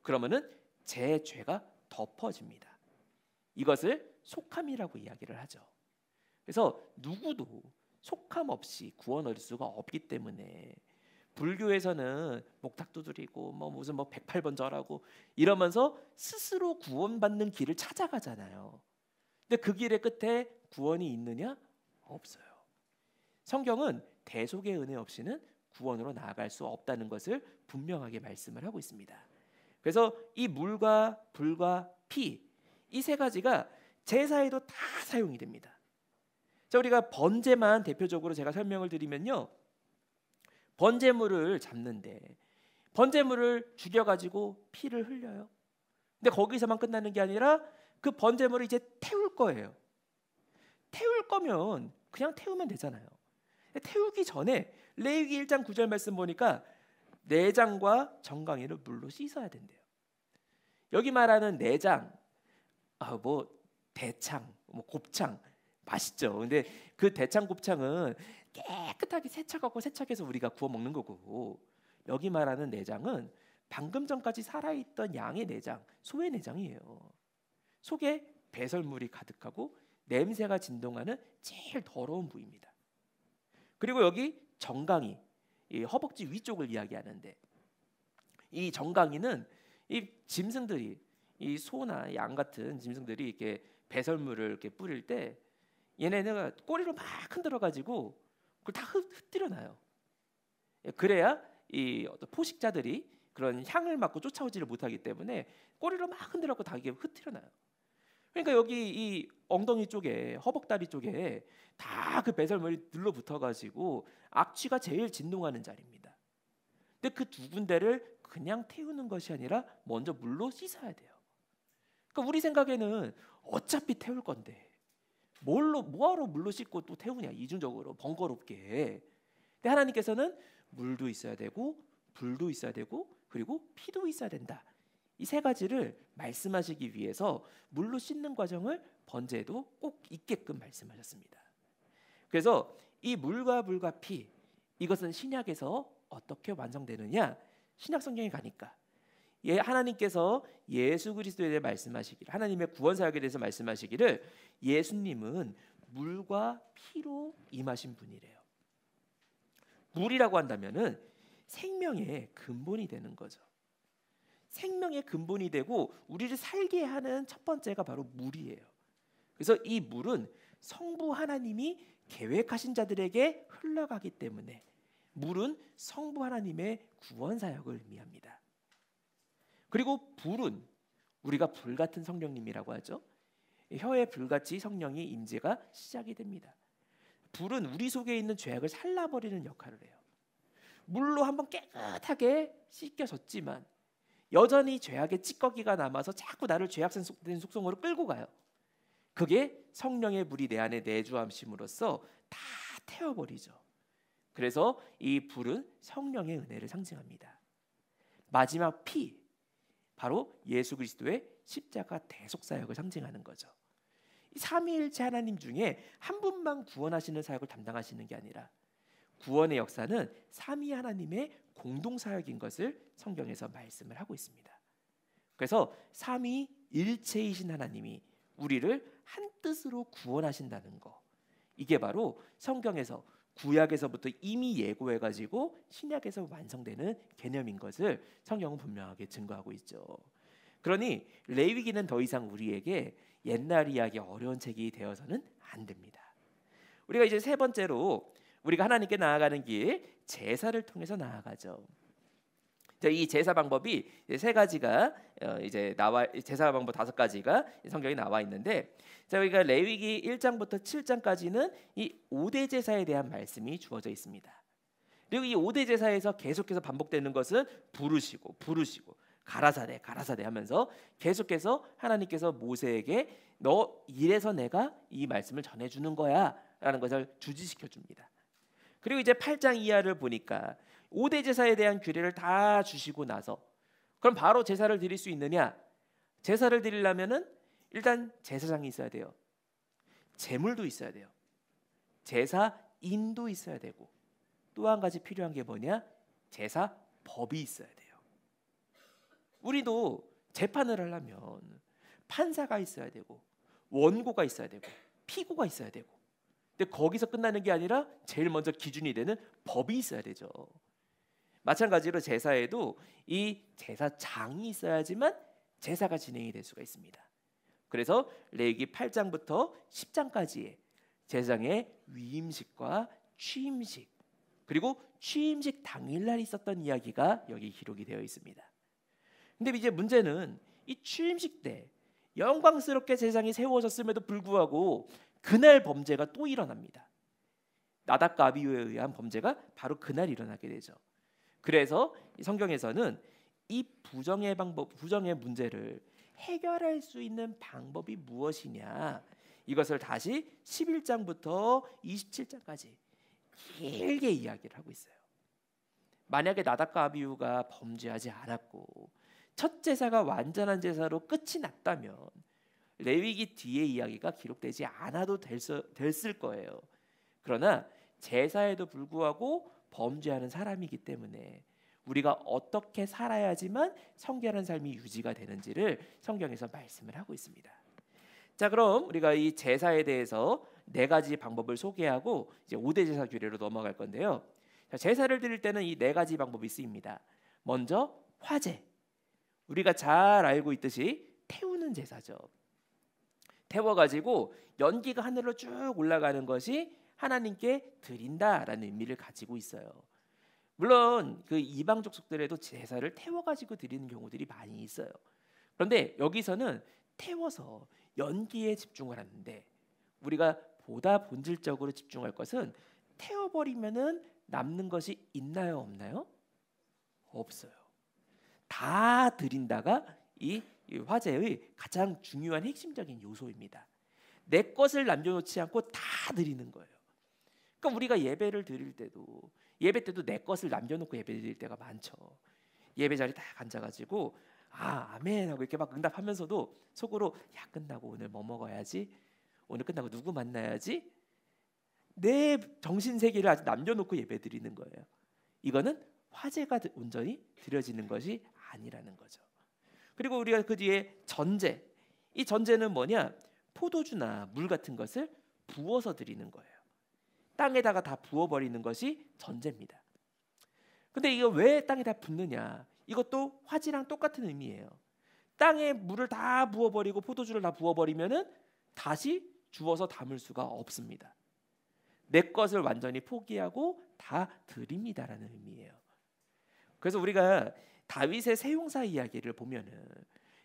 그러면은 제 죄가 덮어집니다. 이것을 속함이라고 이야기를 하죠. 그래서 누구도 속함 없이 구원 얻을 수가 없기 때문에 불교에서는 목탁 두드리고 무슨 108번 절하고 이러면서 스스로 구원받는 길을 찾아가잖아요. 근데 그 길의 끝에 구원이 있느냐? 없어요. 성경은 대속의 은혜 없이는 구원으로 나아갈 수 없다는 것을 분명하게 말씀을 하고 있습니다. 그래서 이 물과 불과 피, 이 세 가지가 제사에도 다 사용이 됩니다. 자, 우리가 번제만 대표적으로 제가 설명을 드리면요, 번제물을 잡는데 번제물을 죽여가지고 피를 흘려요. 근데 거기서만 끝나는 게 아니라 그 번제물을 이제 태울 거예요. 태울 거면 그냥 태우면 되잖아요. 태우기 전에 레위기 1장 9절 말씀 보니까 내장과 정강이를 물로 씻어야 된대요. 여기 말하는 내장, 대창, 곱창 맛있죠. 근데 그 대창 곱창은 깨끗하게 세척해서 우리가 구워 먹는 거고, 여기 말하는 내장은 방금 전까지 살아있던 양의 내장, 소의 내장이에요. 속에 배설물이 가득하고 냄새가 진동하는 제일 더러운 부위입니다. 그리고 여기 정강이, 이 허벅지 위쪽을 이야기하는데, 이 정강이는 이 짐승들이, 이 소나 양 같은 짐승들이 이렇게 배설물을 이렇게 뿌릴 때 얘네가 꼬리로 막 흔들어 가지고 그걸 다 흩뜨려놔요. 그래야 이 어떤 포식자들이 그런 향을 맡고 쫓아오지를 못하기 때문에 꼬리로 막 흔들어서 다 이게 흩뜨려놔요. 그러니까 여기 이 엉덩이 쪽에, 허벅다리 쪽에 다 그 배설물이 눌러붙어 가지고 악취가 제일 진동하는 자리입니다. 근데 그 두 군데를 그냥 태우는 것이 아니라 먼저 물로 씻어야 돼요. 그러니까 우리 생각에는 어차피 태울 건데 뭐하러 물로 씻고 또 태우냐, 이중적으로 번거롭게. 근데 하나님께서는 물도 있어야 되고 불도 있어야 되고 그리고 피도 있어야 된다. 이 세 가지를 말씀하시기 위해서 물로 씻는 과정을 번제에도 꼭 있게끔 말씀하셨습니다. 그래서 이 물과 피 이것은 신약에서 어떻게 완성되느냐? 신약 성경에 가니까 하나님께서 예수 그리스도에 대해 말씀하시기를, 하나님의 구원 사역에 대해서 말씀하시기를 예수님은 물과 피로 임하신 분이래요. 물이라고 한다면은 생명의 근본이 되는 거죠. 생명의 근본이 되고 우리를 살게 하는 첫 번째가 바로 물이에요. 그래서 이 물은 성부 하나님이 계획하신 자들에게 흘러가기 때문에 물은 성부 하나님의 구원 사역을 의미합니다. 그리고 불은 우리가 불같은 성령님이라고 하죠. 혀에 불같이 성령의 임재가 시작이 됩니다. 불은 우리 속에 있는 죄악을 살라버리는 역할을 해요. 물로 한번 깨끗하게 씻겨졌지만 여전히 죄악의 찌꺼기가 남아서 자꾸 나를 죄악된 속성으로 끌고 가요. 그게 성령의 불이 내 안에 내주함심으로써 다 태워버리죠. 그래서 이 불은 성령의 은혜를 상징합니다. 마지막 피, 바로 예수 그리스도의 십자가 대속사역을 상징하는 거죠. 이 삼위일체 하나님 중에 한 분만 구원하시는 사역을 담당하시는 게 아니라 구원의 역사는 삼위 하나님의 공동사역인 것을 성경에서 말씀을 하고 있습니다. 그래서 삼위일체이신 하나님이 우리를 한 뜻으로 구원하신다는 거, 이게 바로 성경에서 구약에서부터 이미 예고해가지고 신약에서 완성되는 개념인 것을 성경은 분명하게 증거하고 있죠. 그러니 레위기는 더 이상 우리에게 옛날 이야기 어려운 책이 되어서는 안 됩니다. 우리가 이제 세 번째로 우리가 하나님께 나아가는 길, 제사를 통해서 나아가죠. 이 제사 방법이 세 가지가 이제 제사 방법 5가지가 성경에 나와 있는데, 우리가 레위기 1장부터 7장까지는 이 5대 제사에 대한 말씀이 주어져 있습니다. 그리고 이 5대 제사에서 계속해서 반복되는 것은 부르시고 가라사대 하면서 계속해서 하나님께서 모세에게 너 이래서 내가 이 말씀을 전해주는 거야 라는 것을 주지시켜 줍니다. 그리고 이제 8장 이하를 보니까 5대 제사에 대한 규례를 다 주시고 나서 그럼 바로 제사를 드릴 수 있느냐? 제사를 드리려면은 일단 제사장이 있어야 돼요. 제물도 있어야 돼요. 제사인도 있어야 되고 또 한 가지 필요한 게 뭐냐? 제사법이 있어야 돼요. 우리도 재판을 하려면 판사가 있어야 되고 원고가 있어야 되고 피고가 있어야 되고, 근데 거기서 끝나는 게 아니라 제일 먼저 기준이 되는 법이 있어야 되죠. 마찬가지로 제사에도 이 제사장이 있어야지만 제사가 진행이 될 수가 있습니다. 그래서 레위기 8장부터 10장까지의 제사장의 위임식과 취임식, 그리고 취임식 당일날 있었던 이야기가 여기 기록이 되어 있습니다. 근데 이제 문제는 이 취임식 때 영광스럽게 제사장이 세워졌음에도 불구하고 그날 범죄가 또 일어납니다. 나답과 아비후에 의한 범죄가 바로 그날 일어나게 되죠. 그래서 성경에서는 이 부정의 문제를 해결할 수 있는 방법이 무엇이냐, 이것을 다시 11장부터 27장까지 길게 이야기를 하고 있어요. 만약에 나답과 아비후가 범죄하지 않았고 첫 제사가 완전한 제사로 끝이 났다면 레위기 뒤의 이야기가 기록되지 않아도 됐을 거예요. 그러나 제사에도 불구하고 범죄하는 사람이기 때문에 우리가 어떻게 살아야지만 성결한 삶이 유지가 되는지를 성경에서 말씀을 하고 있습니다. 자, 그럼 우리가 이 제사에 대해서 4가지 방법을 소개하고 이제 5대 제사 규례로 넘어갈 건데요. 자, 제사를 드릴 때는 이 4가지 방법이 쓰입니다. 먼저 화제, 우리가 잘 알고 있듯이 태우는 제사죠. 태워가지고 연기가 하늘로 쭉 올라가는 것이 하나님께 드린다라는 의미를 가지고 있어요. 물론 그 이방 족속들에도 제사를 태워가지고 드리는 경우들이 많이 있어요. 그런데 여기서는 태워서 연기에 집중을 하는데, 우리가 보다 본질적으로 집중할 것은 태워버리면은 남는 것이 있나요, 없나요? 없어요. 다 드린다가 이 화제의 가장 중요한 핵심적인 요소입니다. 내 것을 남겨놓지 않고 다 드리는 거예요. 그러니까 우리가 예배를 드릴 때도 예배 때도 내 것을 남겨놓고 예배 드릴 때가 많죠. 예배 자리 딱 앉아가지고 아멘 하고 이렇게 막 응답하면서도 속으로 야 끝나고 오늘 뭐 먹어야지, 오늘 끝나고 누구 만나야지, 내 정신 세계를 아직 남겨놓고 예배 드리는 거예요. 이거는 화제가 온전히 드려지는 것이 아니라는 거죠. 그리고 우리가 그 뒤에 전제, 이 전제는 뭐냐? 포도주나 물 같은 것을 부어서 드리는 거예요. 땅에다가 다 부어버리는 것이 전제입니다. 근데 이거 왜 땅에다 붓느냐? 이것도 화지랑 똑같은 의미예요. 땅에 물을 다 부어버리고 포도주를 다 부어버리면은 다시 주워서 담을 수가 없습니다. 내 것을 완전히 포기하고 다 드립니다라는 의미예요. 그래서 우리가 다윗의 세용사 이야기를 보면은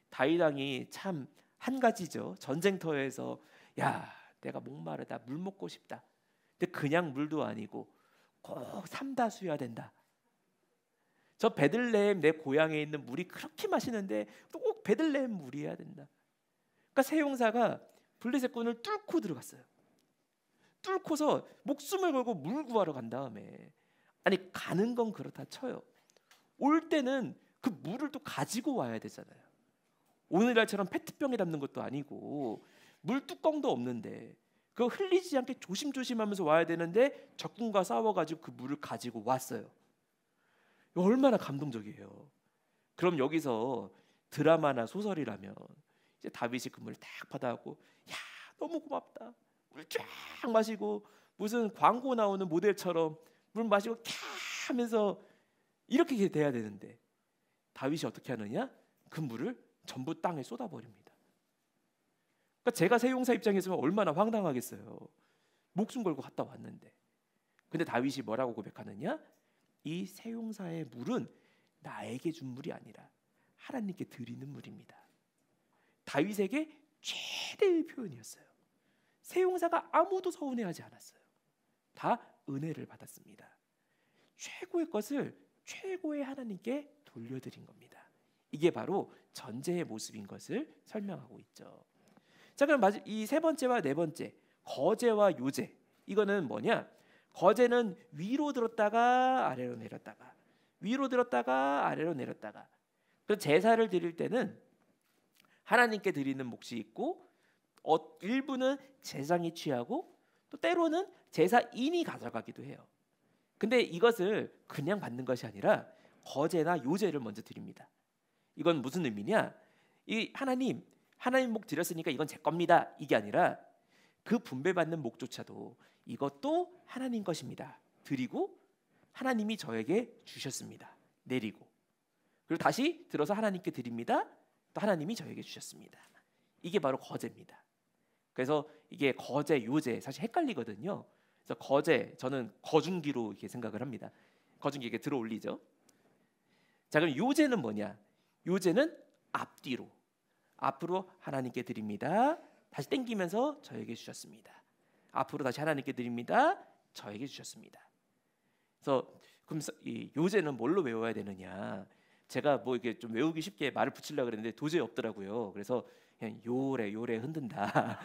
다윗 왕이 참 한 가지죠. 전쟁터에서 야 내가 목마르다, 물 먹고 싶다. 근데 그냥 물도 아니고 꼭 삼다수여야 된다. 저 베들레헴 내 고향에 있는 물이 그렇게 맛있는데 또 꼭 베들레헴 물이어야 된다. 그러니까 세용사가 블레셋군을 뚫고 들어갔어요. 뚫고서 목숨을 걸고 물 구하러 간 다음에, 아니 가는 건 그렇다 쳐요. 올 때는 그 물을 또 가지고 와야 되잖아요. 오늘날처럼 페트병에 담는 것도 아니고 물 뚜껑도 없는데 그거 흘리지 않게 조심조심하면서 와야 되는데 적군과 싸워가지고 그 물을 가지고 왔어요. 이거 얼마나 감동적이에요. 그럼 여기서 드라마나 소설이라면 이제 다윗이 그 물을 딱 받아갖고 야 너무 고맙다, 물 쫙 마시고 무슨 광고 나오는 모델처럼 물 마시고 캬 하면서 이렇게 돼야 되는데 다윗이 어떻게 하느냐? 그 물을 전부 땅에 쏟아버립니다. 그러니까 제가 세용사 입장에서는 얼마나 황당하겠어요. 목숨 걸고 갔다 왔는데. 근데 다윗이 뭐라고 고백하느냐? 이 세용사의 물은 나에게 준 물이 아니라 하나님께 드리는 물입니다. 다윗에게 최대의 표현이었어요. 세용사가 아무도 서운해하지 않았어요. 다 은혜를 받았습니다. 최고의 것을 최고의 하나님께 돌려드린 겁니다. 이게 바로 전제의 모습인 것을 설명하고 있죠. 자, 그럼 이 세 번째와 네 번째, 거제와 요제. 이거는 뭐냐? 거제는 위로 들었다가 아래로 내렸다가, 위로 들었다가 아래로 내렸다가. 그래서 제사를 드릴 때는 하나님께 드리는 몫이 있고, 일부는 제사장이 취하고, 또 때로는 제사인이 가져가기도 해요. 근데 이것을 그냥 받는 것이 아니라 거제나 요제를 먼저 드립니다. 이건 무슨 의미냐? 이 하나님 목 드렸으니까 이건 제 겁니다. 이게 아니라 그 분배받는 목조차도 이것도 하나님 것입니다. 드리고 하나님이 저에게 주셨습니다. 내리고 그리고 다시 들어서 하나님께 드립니다. 또 하나님이 저에게 주셨습니다. 이게 바로 거제입니다. 그래서 이게 거제, 요제 사실 헷갈리거든요. 그래서 거제 저는 거중기로 이렇게 생각을 합니다. 거중기 이렇게 들어 올리죠. 자, 그럼 요제는 뭐냐? 요제는 앞뒤로, 앞으로 하나님께 드립니다. 다시 땡기면서 저에게 주셨습니다. 앞으로 다시 하나님께 드립니다. 저에게 주셨습니다. 그래서 그럼 이 요제는 뭘로 외워야 되느냐? 제가 뭐 이게 좀 외우기 쉽게 말을 붙이려고 그랬는데 도저히 없더라고요. 그래서 그냥 요래 흔든다.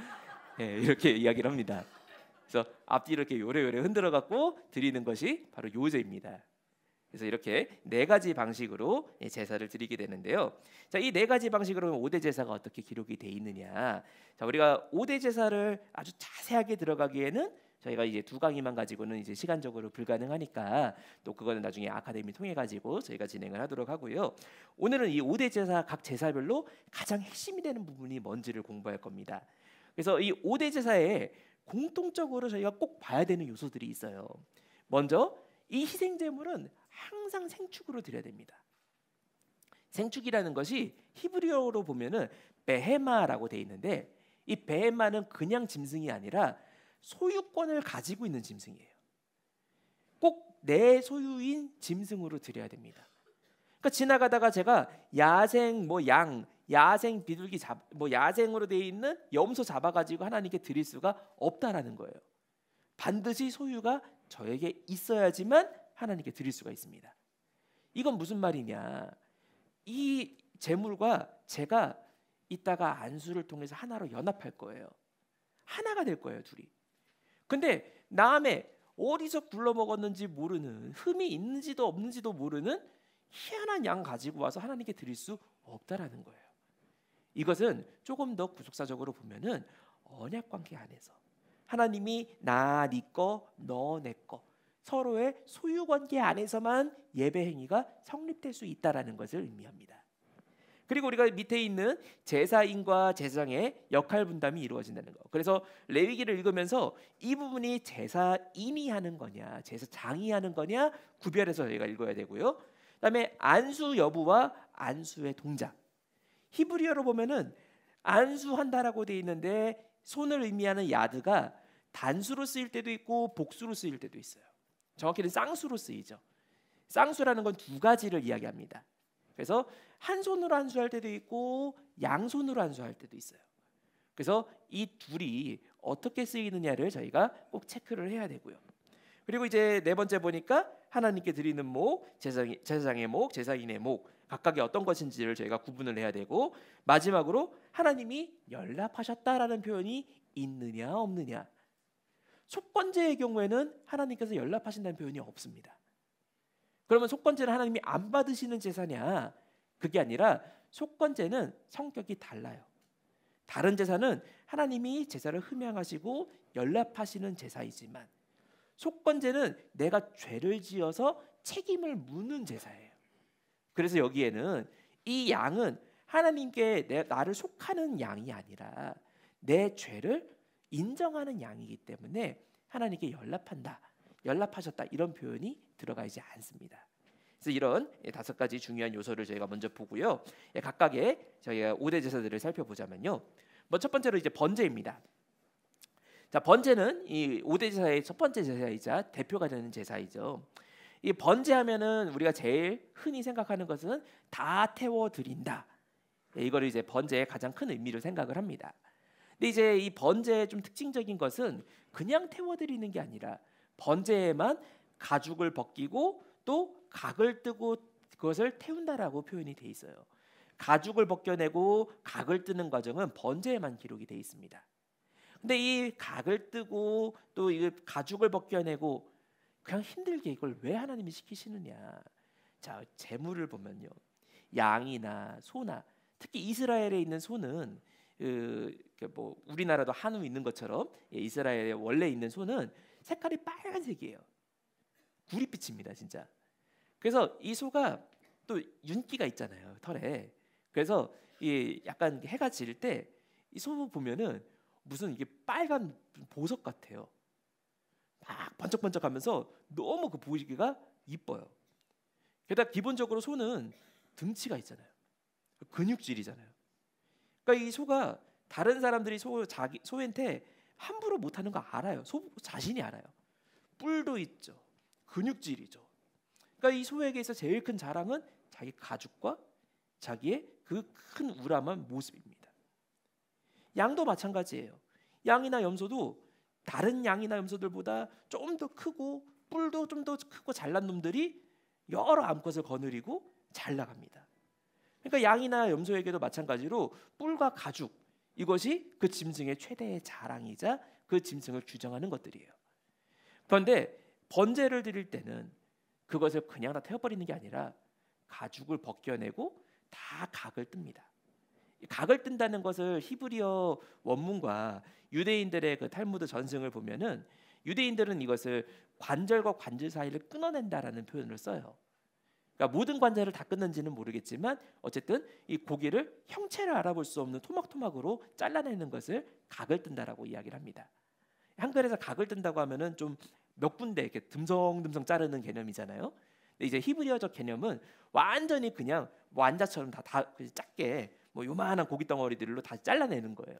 네, 이렇게 이야기를 합니다. 그래서 앞뒤로 이렇게 요래 흔들어 갖고 드리는 것이 바로 요제입니다. 그래서 이렇게 네 가지 방식으로 제사를 드리게 되는데요. 자, 이 네 가지 방식으로 5대 제사가 어떻게 기록이 돼 있느냐? 자, 우리가 5대 제사를 아주 자세하게 들어가기에는 저희가 이제 두 강의만 가지고는 이제 시간적으로 불가능하니까 또 그거는 나중에 아카데미 통해 가지고 저희가 진행을 하도록 하고요. 오늘은 이 5대 제사 각 제사별로 가장 핵심이 되는 부분이 뭔지를 공부할 겁니다. 그래서 이 5대 제사에 공통적으로 저희가 꼭 봐야 되는 요소들이 있어요. 먼저 이 희생 제물은 항상 생축으로 드려야 됩니다. 생축이라는 것이 히브리어로 보면은 베헤마라고 돼 있는데 이 베헤마는 그냥 짐승이 아니라 소유권을 가지고 있는 짐승이에요. 꼭 내 소유인 짐승으로 드려야 됩니다. 그러니까 지나가다가 제가 야생 야생 비둘기 야생으로 돼 있는 염소 잡아가지고 하나님께 드릴 수가 없다라는 거예요. 반드시 소유가 저에게 있어야지만 하나님께 드릴 수가 있습니다. 이건 무슨 말이냐? 이 제물과 제가 이따가 안수를 통해서 하나로 연합할 거예요. 하나가 될 거예요, 둘이. 근데 남의 어디서 굴러먹었는지 모르는, 흠이 있는지도 없는지도 모르는 희한한 양 가지고 와서 하나님께 드릴 수 없다라는 거예요. 이것은 조금 더 구속사적으로 보면은 언약 관계 안에서 하나님이 나 네 거, 너 내 거, 서로의 소유 관계 안에서만 예배 행위가 성립될 수 있다라는 것을 의미합니다. 그리고 우리가 밑에 있는 제사인과 제사장의 역할 분담이 이루어진다는 거. 그래서 레위기를 읽으면서 이 부분이 제사인이 하는 거냐, 제사장이 하는 거냐 구별해서 저희가 읽어야 되고요. 그다음에 안수 여부와 안수의 동작. 히브리어로 보면은 안수한다라고 돼 있는데 손을 의미하는 야드가 단수로 쓰일 때도 있고 복수로 쓰일 때도 있어요. 정확히는 쌍수로 쓰이죠. 쌍수라는 건 두 가지를 이야기합니다. 그래서 한 손으로 안수할 때도 있고 양손으로 안수할 때도 있어요. 그래서 이 둘이 어떻게 쓰이느냐를 저희가 꼭 체크를 해야 되고요. 그리고 이제 네 번째 보니까 하나님께 드리는 목, 제사장의 목, 제사인의 목 각각이 어떤 것인지를 저희가 구분을 해야 되고, 마지막으로 하나님이 연락하셨다라는 표현이 있느냐 없느냐. 속건제의 경우에는 하나님께서 연락하신다는 표현이 없습니다. 그러면 속건제는 하나님이 안 받으시는 제사냐? 그게 아니라 속건제는 성격이 달라요. 다른 제사는 하나님이 제사를 흠양하시고 연락하시는 제사이지만, 속건제는 내가 죄를 지어서 책임을 묻는 제사예요. 그래서 여기에는 이 양은 하나님께 나를 속하는 양이 아니라 내 죄를 인정하는 양이기 때문에 하나님께 연락하셨다 이런 표현이 들어가 있지 않습니다. 그래서 이런 다섯 가지 중요한 요소를 저희가 먼저 보고요. 각각의 저희가 5대 제사들을 살펴보자면요. 첫 번째로 이제 번제입니다. 자, 번제는 이 5대 제사의 첫 번째 제사이자 대표가 되는 제사이죠. 이 번제하면은 우리가 제일 흔히 생각하는 것은 다 태워 드린다. 이거를 이제 번제의 가장 큰 의미를 생각을 합니다. 근데 이제 이 번제의 좀 특징적인 것은 그냥 태워 드리는 게 아니라 번제에만 가죽을 벗기고 또 각을 뜨고 그것을 태운다라고 표현이 돼 있어요. 가죽을 벗겨내고 각을 뜨는 과정은 번제에만 기록이 돼 있습니다. 근데 이 각을 뜨고 또 이 가죽을 벗겨내고 그냥 힘들게 이걸 왜 하나님이 시키시느냐? 자, 제물을 보면요, 양이나 소나 특히 이스라엘에 있는 소는 뭐 우리나라도 한우 있는 것처럼 이스라엘에 원래 있는 소는 색깔이 빨간색이에요. 구릿빛입니다, 진짜. 그래서 이 소가 또 윤기가 있잖아요, 털에. 그래서 이 약간 해가 질 때 이 소 보면은 무슨 이게 빨간 보석 같아요. 막 번쩍번쩍하면서 너무 그 보이기가 이뻐요. 게다가 기본적으로 소는 등치가 있잖아요. 근육질이잖아요. 그러니까 이 소가 다른 사람들이 소한테 함부로 못하는 거 알아요. 소 자신이 알아요. 뿔도 있죠. 근육질이죠. 그러니까 이 소에게 있어 제일 큰 자랑은 자기 가죽과 자기의 그 큰 우람한 모습입니다. 양도 마찬가지예요. 양이나 염소도 다른 양이나 염소들보다 좀 더 크고 뿔도 좀 더 크고 잘난 놈들이 여러 암컷을 거느리고 잘 나갑니다. 그러니까 양이나 염소에게도 마찬가지로 뿔과 가죽, 이것이 그 짐승의 최대의 자랑이자 그 짐승을 규정하는 것들이에요. 그런데 번제를 드릴 때는 그것을 그냥 다 태워버리는 게 아니라 가죽을 벗겨내고 다 각을 뜹니다. 각을 뜬다는 것을 히브리어 원문과 유대인들의 그 탈무드 전승을 보면은 유대인들은 이것을 관절과 관절 사이를 끊어낸다라는 표현을 써요. 그러니까 모든 관절을 다 끊는지는 모르겠지만 어쨌든 이 고기를 형체를 알아볼 수 없는 토막토막으로 잘라내는 것을 각을 뜬다라고 이야기를 합니다. 한글에서 각을 뜬다고 하면은 좀 몇 군데 이렇게 듬성듬성 자르는 개념이잖아요. 근데 이제 히브리어적 개념은 완전히 그냥 완자처럼 다 작게 뭐 요만한 고기 덩어리들로 다 잘라내는 거예요.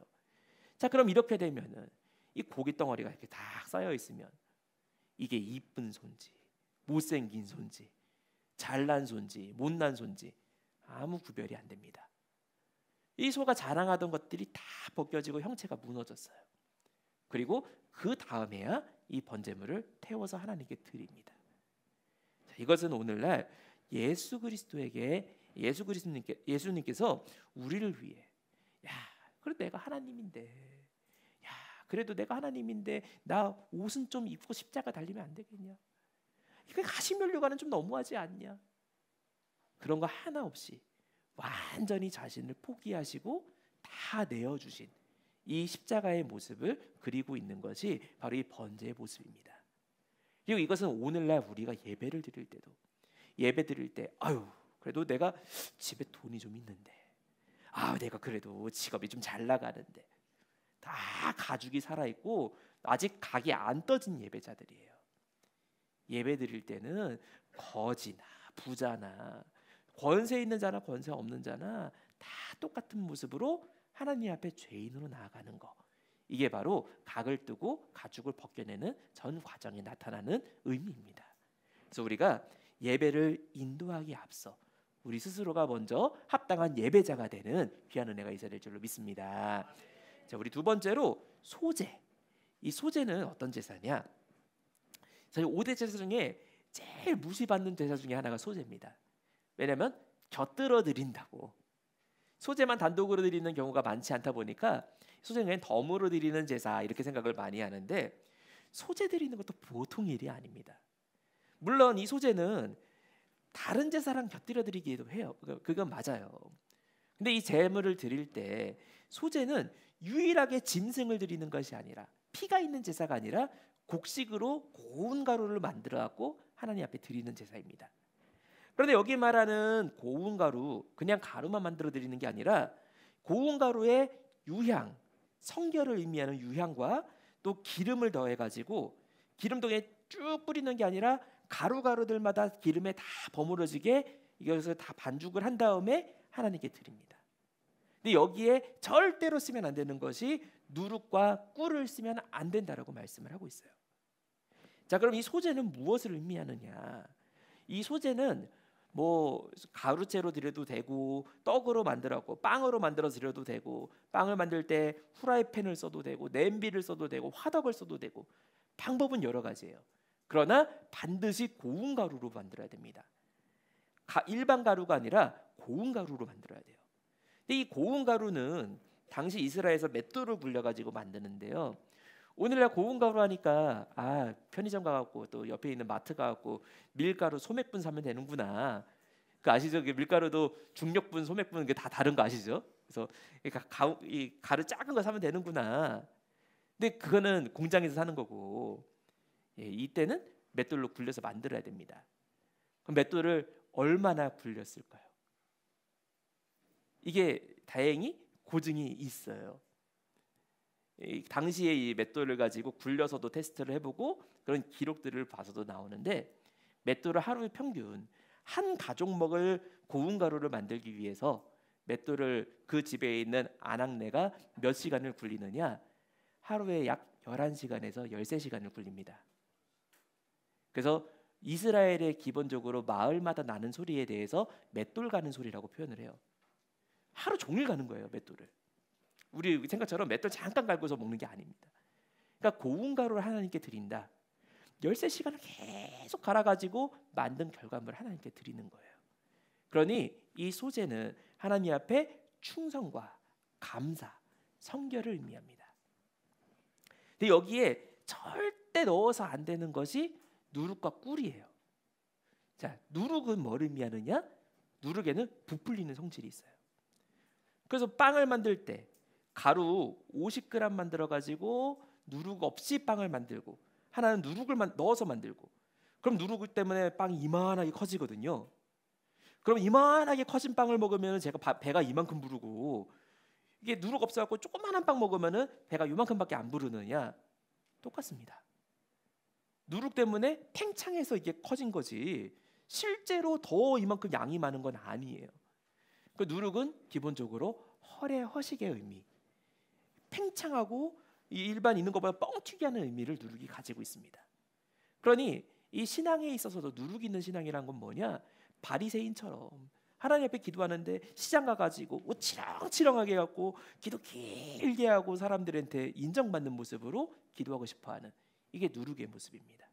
자, 그럼 이렇게 되면은 이 고기 덩어리가 이렇게 다 쌓여 있으면 이게 이쁜 손지, 못생긴 손지, 잘난 손지, 못난 손지 아무 구별이 안 됩니다. 이 소가 자랑하던 것들이 다 벗겨지고 형체가 무너졌어요. 그리고 그 다음에야 이 번제물을 태워서 하나님께 드립니다. 자, 이것은 오늘날 예수님께서 우리를 위해, 야, 그래 내가 하나님인데, 야, 그래도 내가 하나님인데 나 옷은 좀 입고 십자가 달리면 안 되겠냐? 이거 가시면류관은 좀 너무하지 않냐? 그런 거 하나 없이 완전히 자신을 포기하시고 다 내어주신 이 십자가의 모습을 그리고 있는 것이 바로 이 번제의 모습입니다. 그리고 이것은 오늘날 우리가 예배를 드릴 때도 예배 드릴 때 아유 그래도 내가 집에 돈이 좀 있는데 내가 그래도 직업이 좀 잘 나가는데 다 가죽이 살아있고 아직 각이 안 떠진 예배자들이에요. 예배 드릴 때는 거지나 부자나 권세 있는 자나 권세 없는 자나 다 똑같은 모습으로 하나님 앞에 죄인으로 나아가는 거, 이게 바로 각을 뜨고 가죽을 벗겨내는 전 과정에 나타나는 의미입니다. 그래서 우리가 예배를 인도하기에 앞서 우리 스스로가 먼저 합당한 예배자가 되는 귀한 은혜가 있어야 될 줄로 믿습니다. 자, 우리 두 번째로 소제. 이 소제는 어떤 제사냐? 사실 5대 제사 중에 제일 무시받는 제사 중에 하나가 소제입니다. 왜냐하면 곁들여 드린다고, 소제만 단독으로 드리는 경우가 많지 않다 보니까 소제는 그냥 덤으로 드리는 제사 이렇게 생각을 많이 하는데, 소제 드리는 것도 보통 일이 아닙니다. 물론 이 소제는 다른 제사랑 곁들여 드리기도 해요. 그건 맞아요. 근데 이 제물을 드릴 때 소제는 유일하게 짐승을 드리는 것이 아니라, 피가 있는 제사가 아니라 곡식으로 고운 가루를 만들어 갖고 하나님 앞에 드리는 제사입니다. 그런데 여기 말하는 고운 가루, 그냥 가루만 만들어 드리는 게 아니라 고운 가루에 유향, 성결을 의미하는 유향과 또 기름을 더해 가지고 기름통에 쭉 뿌리는 게 아니라 가루가루들마다 기름에 다 버무려지게 이것을 다 반죽을 한 다음에 하나님께 드립니다. 근데 여기에 절대로 쓰면 안 되는 것이 누룩과 꿀을 쓰면 안 된다라고 말씀을 하고 있어요. 자, 그럼 이 소제는 무엇을 의미하느냐? 이 소제는 뭐 가루째로 드려도 되고, 떡으로 만들었고 빵으로 만들어 드려도 되고, 빵을 만들 때 후라이팬을 써도 되고, 냄비를 써도 되고, 화덕을 써도 되고, 방법은 여러 가지예요. 그러나 반드시 고운 가루로 만들어야 됩니다. 일반 가루가 아니라 고운 가루로 만들어야 돼요. 근데 이 고운 가루는 당시 이스라엘에서 맷돌을 굴려가지고 만드는데요. 오늘날 고운 가루 하니까 편의점 가갖고 또 옆에 있는 마트 가갖고 밀가루 소맥분 사면 되는구나. 그 아시죠? 그 밀가루도 중력분, 소맥분 그 다 다른 거 아시죠? 그래서 이 가루 작은 거 사면 되는구나. 근데 그거는 공장에서 사는 거고, 이때는 맷돌로 굴려서 만들어야 됩니다. 그럼 맷돌을 얼마나 굴렸을까요? 이게 다행히 고증이 있어요. 당시에 이 맷돌을 가지고 굴려서도 테스트를 해보고 그런 기록들을 봐서도 나오는데, 맷돌을 하루에 평균 한 가족 먹을 고운 가루를 만들기 위해서 맷돌을 그 집에 있는 아낙네가 몇 시간을 굴리느냐? 하루에 약 11시간에서 13시간을 굴립니다. 그래서 이스라엘의 기본적으로 마을마다 나는 소리에 대해서 맷돌 가는 소리라고 표현을 해요. 하루 종일 가는 거예요, 맷돌을. 우리 생각처럼 맷돌 잠깐 갈고서 먹는 게 아닙니다. 그러니까 고운 가루를 하나님께 드린다. 13시간을 계속 갈아가지고 만든 결과물을 하나님께 드리는 거예요. 그러니 이 소제는 하나님 앞에 충성과 감사, 성결을 의미합니다. 근데 여기에 절대 넣어서 안 되는 것이 누룩과 꿀이에요. 자, 누룩은 뭘 의미하느냐? 누룩에는 부풀리는 성질이 있어요. 그래서 빵을 만들 때 가루 50g 만들어 가지고 누룩 없이 빵을 만들고, 하나는 누룩을 넣어서 만들고, 그럼 누룩 때문에 빵이 이만하게 커지거든요. 그럼 이만하게 커진 빵을 먹으면 제가 배가 이만큼 부르고, 이게 누룩 없어 갖고 조그만한 빵 먹으면은 배가 이만큼밖에 안 부르느냐? 똑같습니다. 누룩 때문에 팽창해서 이게 커진 거지 실제로 더 이만큼 양이 많은 건 아니에요. 그 누룩은 기본적으로 헐의 허식의 의미, 팽창하고 일반 있는 것보다 뻥튀기 하는 의미를 누룩이 가지고 있습니다. 그러니 이 신앙에 있어서도 누룩 있는 신앙이란 건 뭐냐? 바리새인처럼 하나님 앞에 기도하는데 시장 가가지고 옷 치렁치렁하게 갖고 기도 길게 하고 사람들한테 인정받는 모습으로 기도하고 싶어하는, 이게 누룩의 모습입니다.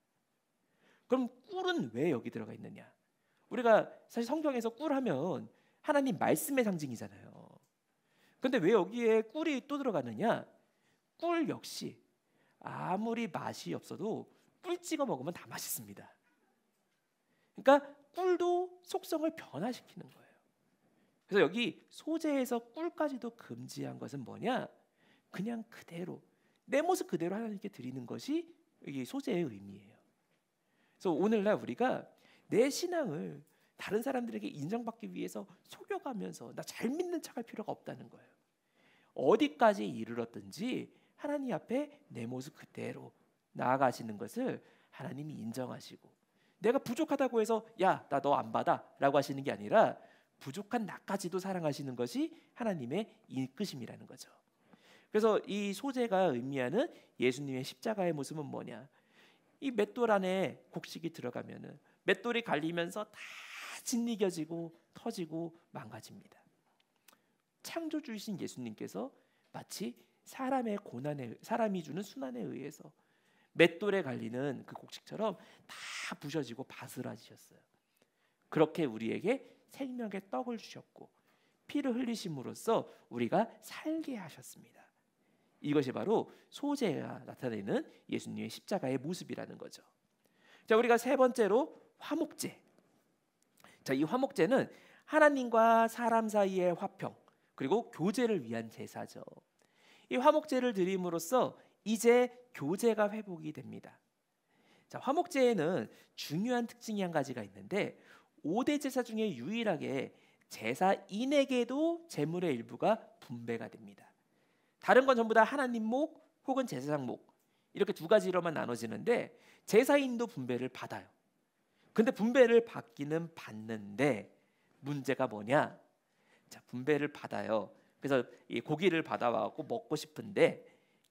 그럼 꿀은 왜 여기 들어가 있느냐? 우리가 사실 성경에서 꿀 하면 하나님 말씀의 상징이잖아요. 근데 왜 여기에 꿀이 또 들어가느냐? 꿀 역시 아무리 맛이 없어도 꿀 찍어 먹으면 다 맛있습니다. 그러니까 꿀도 속성을 변화시키는 거예요. 그래서 여기 소재에서 꿀까지도 금지한 것은 뭐냐? 그냥 그대로 내 모습 그대로 하나님께 드리는 것이 여기 소재의 의미예요. 그래서 오늘날 우리가 내 신앙을 다른 사람들에게 인정받기 위해서 속여가면서 나 잘 믿는 척할 필요가 없다는 거예요. 어디까지 이르렀든지 하나님 앞에 내 모습 그대로 나아가시는 것을 하나님이 인정하시고, 내가 부족하다고 해서 야, 나 너 안 받아 라고 하시는 게 아니라 부족한 나까지도 사랑하시는 것이 하나님의 이끄심이라는 거죠. 그래서 이 소재가 의미하는 예수님의 십자가의 모습은 뭐냐? 이 맷돌 안에 곡식이 들어가면은 맷돌이 갈리면서 다 짓이겨지고 터지고 망가집니다. 창조주이신 예수님께서 마치 사람이 주는 순환에 의해서 맷돌에 갈리는 그 곡식처럼 다 부셔지고 바스라지셨어요. 그렇게 우리에게 생명의 떡을 주셨고 피를 흘리심으로써 우리가 살게 하셨습니다. 이것이 바로 소재가 나타내는 예수님의 십자가의 모습이라는 거죠. 자, 우리가 세 번째로 화목제. 자, 이 화목제는 하나님과 사람 사이의 화평 그리고 교제를 위한 제사죠. 이 화목제를 드림으로써 이제 교제가 회복이 됩니다. 자, 화목제에는 중요한 특징이 한 가지가 있는데 5대 제사 중에 유일하게 제사인에게도 제물의 일부가 분배가 됩니다. 다른 건 전부 다 하나님 목 혹은 제사장 목 이렇게 두 가지로만 나눠지는데 제사인도 분배를 받아요. 근데 분배를 받기는 받는데 문제가 뭐냐? 자, 분배를 받아요. 그래서 이 고기를 받아와갖고 먹고 싶은데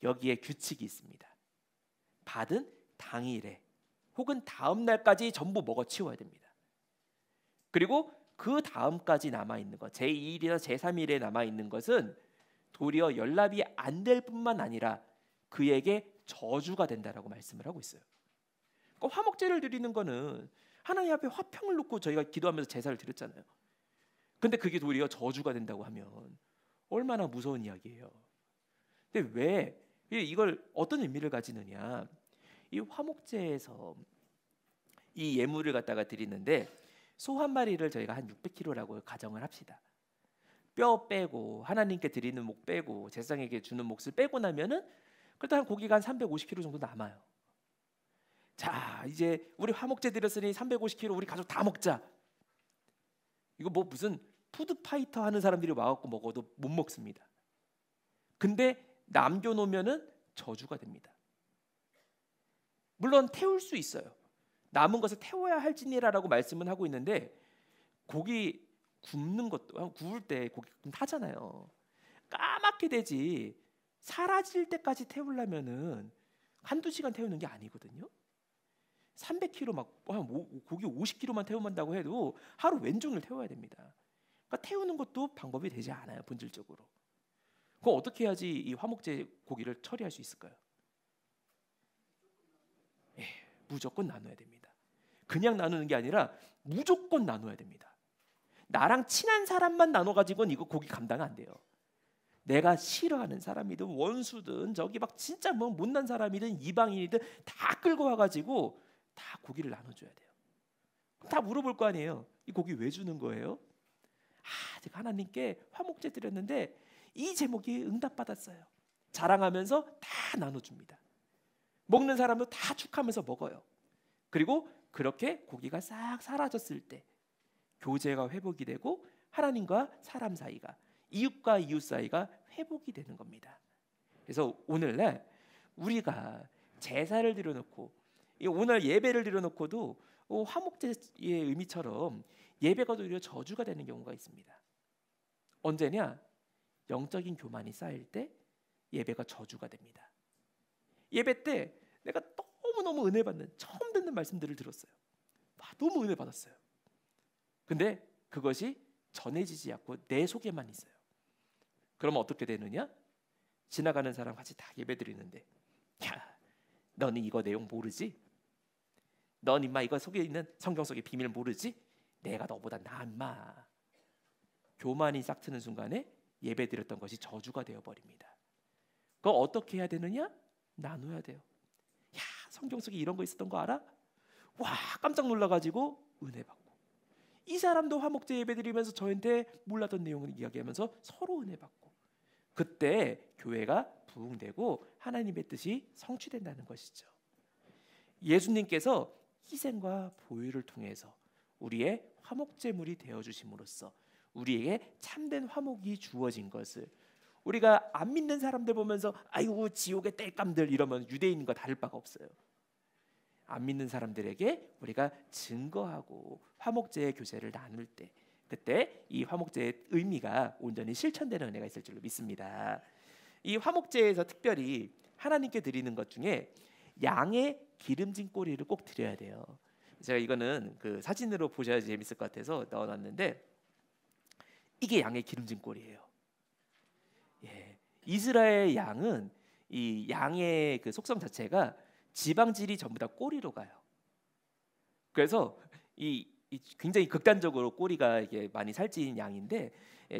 여기에 규칙이 있습니다. 받은 당일에 혹은 다음 날까지 전부 먹어치워야 됩니다. 그리고 그 다음까지 남아있는 것, 제2일이나 제3일에 남아있는 것은 도리어 연락이 안 될 뿐만 아니라 그에게 저주가 된다라고 말씀을 하고 있어요. 그러니까 화목제를 드리는 거는 하나님 앞에 화평을 놓고 저희가 기도하면서 제사를 드렸잖아요. 근데 그게 도리어 저주가 된다고 하면 얼마나 무서운 이야기예요. 근데 왜 이걸 어떤 의미를 가지느냐? 이 화목제에서 이 예물을 갖다가 드리는데 소 한 마리를 저희가 한 600kg라고 가정을 합시다. 뼈 빼고 하나님께 드리는 목 빼고 제사장에게 주는 몫을 빼고 나면은 그래도 한 고기가 한 350kg 정도 남아요. 자, 이제 우리 화목제 드렸으니 350kg 우리 가족 다 먹자. 이거 뭐 무슨 푸드파이터 하는 사람들이 와갖고 먹어도 못 먹습니다. 근데 남겨놓으면은 저주가 됩니다. 물론 태울 수 있어요. 남은 것을 태워야 할지니라라고 말씀은 하고 있는데 고기 굽는 것도 구울 때 고기 타잖아요. 까맣게 되지 사라질 때까지 태우려면은 한두 시간 태우는 게 아니거든요. 300kg 막 고기 50kg만 태우만다고 해도 하루 왼종일 태워야 됩니다. 그러니까 태우는 것도 방법이 되지 않아요, 본질적으로. 그럼 어떻게 해야지 이 화목제 고기를 처리할 수 있을까요? 무조건 나눠야 됩니다. 그냥 나누는 게 아니라 무조건 나눠야 됩니다. 나랑 친한 사람만 나눠가지고는 이거 고기 감당 안 돼요. 내가 싫어하는 사람이든 원수든 저기 막 진짜 뭐 못난 사람이든 이방인이든 다 끌고 와가지고 다 고기를 나눠줘야 돼요. 그럼 다 물어볼 거 아니에요. 이 고기 왜 주는 거예요? 제가 하나님께 화목제 드렸는데 이 제목이 응답받았어요. 자랑하면서 다 나눠줍니다. 먹는 사람도 다 축하하면서 먹어요. 그리고 그렇게 고기가 싹 사라졌을 때 교제가 회복이 되고 하나님과 사람 사이가, 이웃과 이웃 사이가 회복이 되는 겁니다. 그래서 오늘날 우리가 제사를 드려놓고 오늘 예배를 드려놓고도 화목제의 의미처럼 예배가 오히려 저주가 되는 경우가 있습니다. 언제냐? 영적인 교만이 쌓일 때 예배가 저주가 됩니다. 예배 때 내가 너무너무 은혜 받는 처음 듣는 말씀들을 들었어요. 너무 은혜 받았어요. 근데 그것이 전해지지 않고 내 속에만 있어요. 그러면 어떻게 되느냐? 지나가는 사람 같이 다 예배 드리는데 야, 너는 이거 내용 모르지? 넌 임마 이거 속에 있는 성경 속의 비밀 모르지? 내가 너보다 나아 임마. 교만이 싹트는 순간에 예배 드렸던 것이 저주가 되어버립니다. 그럼 어떻게 해야 되느냐? 나눠야 돼요. 야, 성경 속에 이런 거 있었던 거 알아? 와, 깜짝 놀라가지고 은혜 받고, 이 사람도 화목제 예배 드리면서 저한테 몰랐던 내용을 이야기하면서 서로 은혜 받고, 그때 교회가 부흥되고 하나님의 뜻이 성취된다는 것이죠. 예수님께서 희생과 보혈을 통해서 우리의 화목제물이 되어주심으로써 우리에게 참된 화목이 주어진 것을, 우리가 안 믿는 사람들 보면서 아이고 지옥의 땔감들 이러면 유대인과 다를 바가 없어요. 안 믿는 사람들에게 우리가 증거하고 화목제의 교제를 나눌 때, 그때 이 화목제의 의미가 온전히 실천되는 은혜가 있을 줄로 믿습니다. 이 화목제에서 특별히 하나님께 드리는 것 중에 양의 기름진 꼬리를 꼭 드려야 돼요. 제가 이거는 그 사진으로 보셔야 재밌을 것 같아서 넣어놨는데, 이게 양의 기름진 꼬리예요. 예, 이스라엘 양은 이 양의 그 속성 자체가 지방질이 전부 다 꼬리로 가요. 그래서 이 굉장히 극단적으로 꼬리가 이게 많이 살찐 양인데,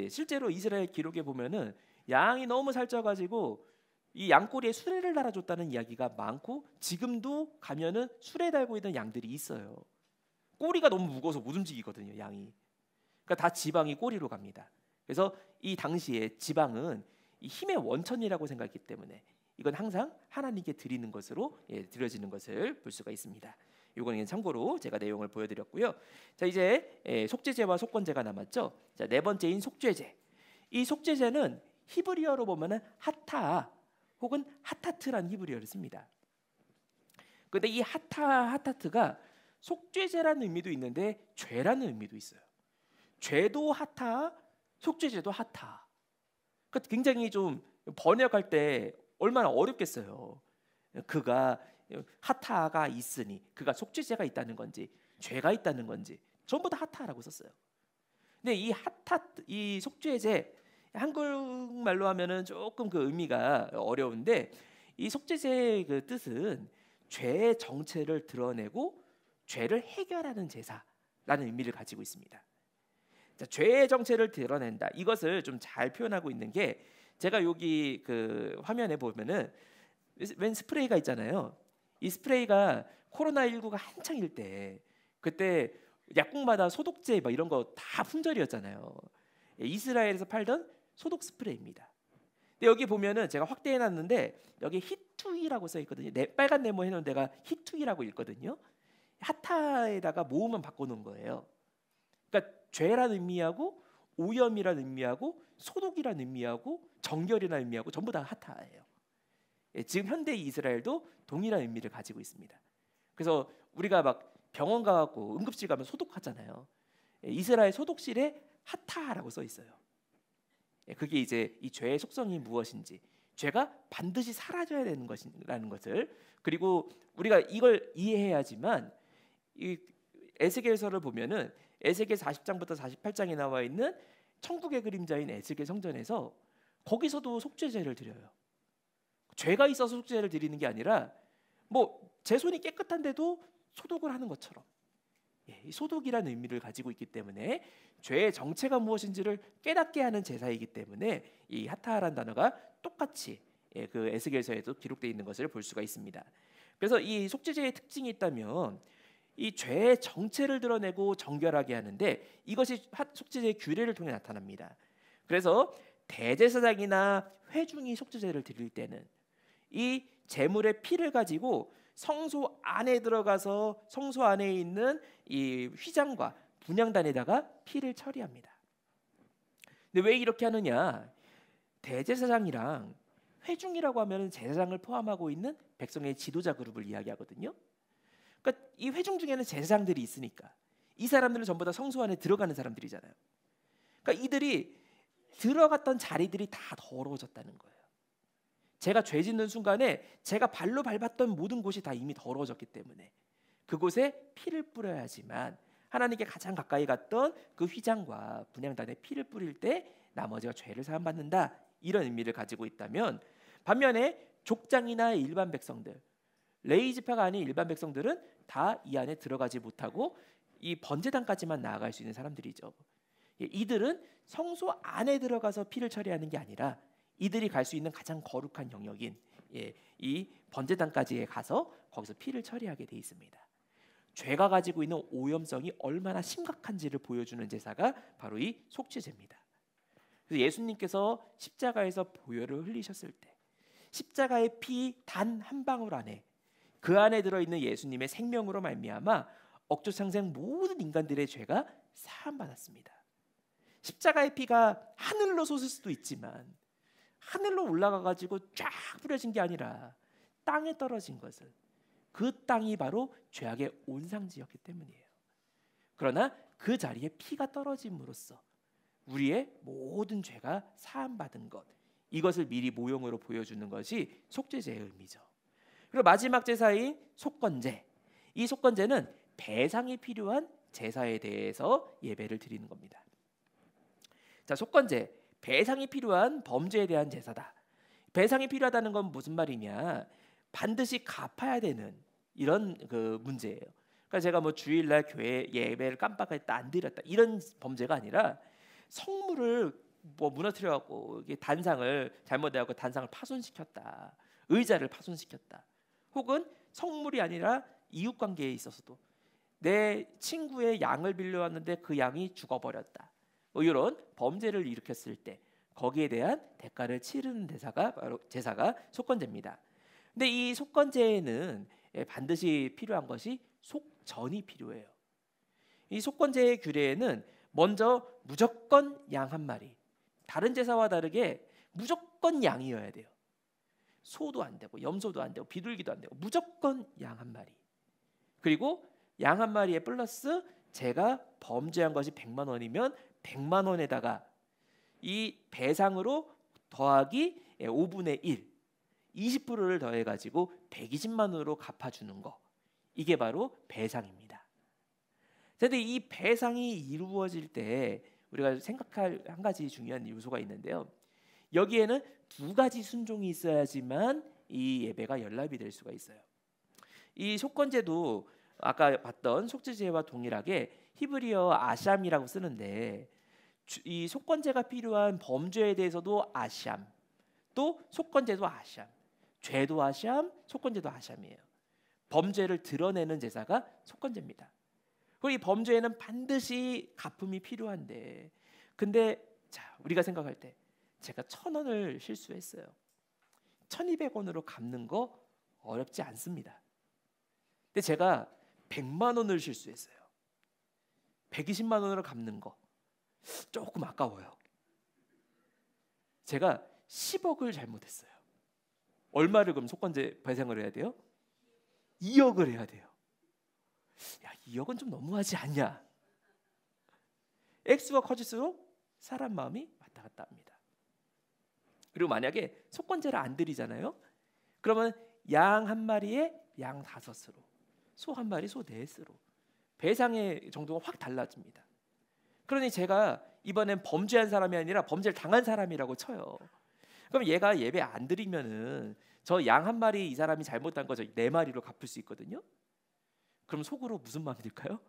실제로 이스라엘 기록에 보면은 양이 너무 살쪄가지고 이 양꼬리에 수레를 달아줬다는 이야기가 많고, 지금도 가면은 수레 달고 있는 양들이 있어요. 꼬리가 너무 무거워서 못 움직이거든요, 양이. 그러니까 다 지방이 꼬리로 갑니다. 그래서 이 당시에 지방은 이 힘의 원천이라고 생각했기 때문에 이건 항상 하나님께 드리는 것으로 드려지는 것을 볼 수가 있습니다. 이거는 참고로 제가 내용을 보여드렸고요. 자, 이제 속죄제와 속건제가 남았죠. 자, 네 번째인 속죄제. 이 속죄제는 히브리어로 보면은 하타 혹은 하타트라는 히브리어를 씁니다. 그런데 이 하타트가 속죄제라는 의미도 있는데 죄라는 의미도 있어요. 죄도 하타, 속죄제도 하타. 그러니까 굉장히 좀 번역할 때 얼마나 어렵겠어요. 그가 하타가 있으니, 그가 속죄제가 있다는 건지 죄가 있다는 건지 전부 다 하타라고 썼어요. 근데 이 속죄제, 한국말로 하면은 조금 그 의미가 어려운데, 이 속죄제의 그 뜻은 죄의 정체를 드러내고 죄를 해결하는 제사라는 의미를 가지고 있습니다. 자, 죄의 정체를 드러낸다. 이것을 좀 잘 표현하고 있는 게, 제가 여기 그 화면에 보면은 웬 스프레이가 있잖아요. 이 스프레이가 코로나19가 한창일 때, 그때 약국마다 소독제 막 이런 거 다 품절이었잖아요. 이스라엘에서 팔던 소독 스프레이입니다. 근데 여기 보면은 제가 확대해 놨는데 여기 히투이라고 써 있거든요. 빨간 네모 해놓은 데가 히투이라고 있거든요. 하타에다가 모음만 바꿔놓은 거예요. 그러니까 죄라는 의미하고 오염이라는 의미하고 소독이라는 의미하고 정결이라는 의미하고 전부 다 하타예요. 지금 현대 이스라엘도 동일한 의미를 가지고 있습니다. 그래서 우리가 막 병원 가갖고 응급실 가면 소독하잖아요. 이스라엘 소독실에 하타라고 써 있어요. 그게 이제 이 죄의 속성이 무엇인지, 죄가 반드시 사라져야 되는 것이라는 것을, 그리고 우리가 이걸 이해해야지만, 이 에스겔서를 보면은 에스겔 40장부터 48장에 나와 있는 천국의 그림자인 에스겔 성전에서 거기서도 속죄제를 드려요. 죄가 있어서 속죄제를 드리는 게 아니라 뭐 제 손이 깨끗한데도 소독을 하는 것처럼, 이 소독이라는 의미를 가지고 있기 때문에 죄의 정체가 무엇인지를 깨닫게 하는 제사이기 때문에 이 하타라는 단어가 똑같이 그 에스겔서에도 기록되어 있는 것을 볼 수가 있습니다. 그래서 이 속죄제의 특징이 있다면 이 죄의 정체를 드러내고 정결하게 하는데, 이것이 속죄제의 규례를 통해 나타납니다. 그래서 대제사장이나 회중이 속죄제를 드릴 때는 이 제물의 피를 가지고 성소 안에 들어가서 성소 안에 있는 이 휘장과 분향단에다가 피를 처리합니다. 근데 왜 이렇게 하느냐? 대제사장이랑 회중이라고 하면 제사장을 포함하고 있는 백성의 지도자 그룹을 이야기하거든요. 그러니까 이 회중 중에는 제사장들이 있으니까 이 사람들은 전부 다 성소 안에 들어가는 사람들이잖아요. 그러니까 이들이 들어갔던 자리들이 다 더러워졌다는 거예요. 제가 죄 짓는 순간에 제가 발로 밟았던 모든 곳이 다 이미 더러워졌기 때문에 그곳에 피를 뿌려야지만 하나님께 가장 가까이 갔던 그 휘장과 분향단에 피를 뿌릴 때 나머지가 죄를 사함받는다, 이런 의미를 가지고 있다면, 반면에 족장이나 일반 백성들, 레위 지파가 아닌 일반 백성들은 다 이 안에 들어가지 못하고 이 번제단까지만 나아갈 수 있는 사람들이죠. 이들은 성소 안에 들어가서 피를 처리하는 게 아니라 이들이 갈 수 있는 가장 거룩한 영역인 이 번제단까지 가서 거기서 피를 처리하게 돼 있습니다. 죄가 가지고 있는 오염성이 얼마나 심각한지를 보여주는 제사가 바로 이 속죄제입니다. 그래서 예수님께서 십자가에서 보혈을 흘리셨을 때 십자가의 피 단 한 방울 안에 그 안에 들어있는 예수님의 생명으로 말미암아 억조창생 모든 인간들의 죄가 사함받았습니다. 십자가의 피가 하늘로 솟을 수도 있지만 하늘로 올라가 가지고 쫙 뿌려진 게 아니라 땅에 떨어진 것은 그 땅이 바로 죄악의 온상지였기 때문이에요. 그러나 그 자리에 피가 떨어짐으로써 우리의 모든 죄가 사함받은 것, 이것을 미리 모형으로 보여주는 것이 속죄제의 의미죠. 그리고 마지막 제사인 속건제, 이 속건제는 배상이 필요한 제사에 대해서 예배를 드리는 겁니다. 자, 속건제, 배상이 필요한 범죄에 대한 제사다. 배상이 필요하다는 건 무슨 말이냐? 반드시 갚아야 되는 이런 그 문제예요. 그러니까 제가 뭐 주일날 교회 예배를 깜빡했다, 안 드렸다, 이런 범죄가 아니라 성물을 뭐 무너뜨려갖고 이게 단상을 잘못해갖고 단상을 파손시켰다, 의자를 파손시켰다, 혹은 성물이 아니라 이웃관계에 있어서도 내 친구의 양을 빌려왔는데 그 양이 죽어버렸다, 뭐 이런 범죄를 일으켰을 때 거기에 대한 대가를 치르는 제사가 속건제입니다. 근데 이 속건제에는 반드시 필요한 것이 속전이 필요해요. 이 속건제의 규례에는 먼저 무조건 양 한 마리, 다른 제사와 다르게 무조건 양이어야 돼요. 소도 안 되고 염소도 안 되고 비둘기도 안 되고 무조건 양 한 마리. 그리고 양 한 마리에 플러스 제가 범죄한 것이 100만 원이면 100만 원에다가 이 배상으로 더하기 5분의 1, 20%를 더해가지고 120만 원으로 갚아주는 거, 이게 바로 배상입니다. 그런데 이 배상이 이루어질 때 우리가 생각할 한 가지 중요한 요소가 있는데요. 여기에는 두 가지 순종이 있어야지만 이 예배가 연락이 될 수가 있어요. 이 속건제도 아까 봤던 속죄제와 동일하게 히브리어 아샴이라고 쓰는데, 이 속건제가 필요한 범죄에 대해서도 아샴, 또 속건제도 아샴, 죄도 아샴, 속건제도 아샴이에요. 범죄를 드러내는 제사가 속건제입니다. 그리고 이 범죄에는 반드시 갚음이 필요한데, 근데 자, 우리가 생각할 때 제가 1,000원을 실수했어요. 1,200원으로 갚는 거 어렵지 않습니다. 근데 제가 100만 원을 실수했어요. 120만 원으로 갚는 거 조금 아까워요. 제가 10억을 잘못했어요. 얼마를 그럼 속건제 배상을 해야 돼요? 2억을 해야 돼요. 야, 2억은 좀 너무하지 않냐? 액수가 커질수록 사람 마음이 왔다 갔다 합니다. 그리고 만약에 속건제를 안 드리잖아요. 그러면 양 한 마리에 양 5으로, 소 한 마리 소 4으로 배상의 정도가 확 달라집니다. 그러니 제가 이번엔 범죄한 사람이 아니라 범죄를 당한 사람이라고 쳐요. 그럼 얘가 예배 안 드리면은 저 양 한 마리 이 사람이 잘못한 거 저 4마리로 갚을 수 있거든요. 그럼 속으로 무슨 마음이 들까요?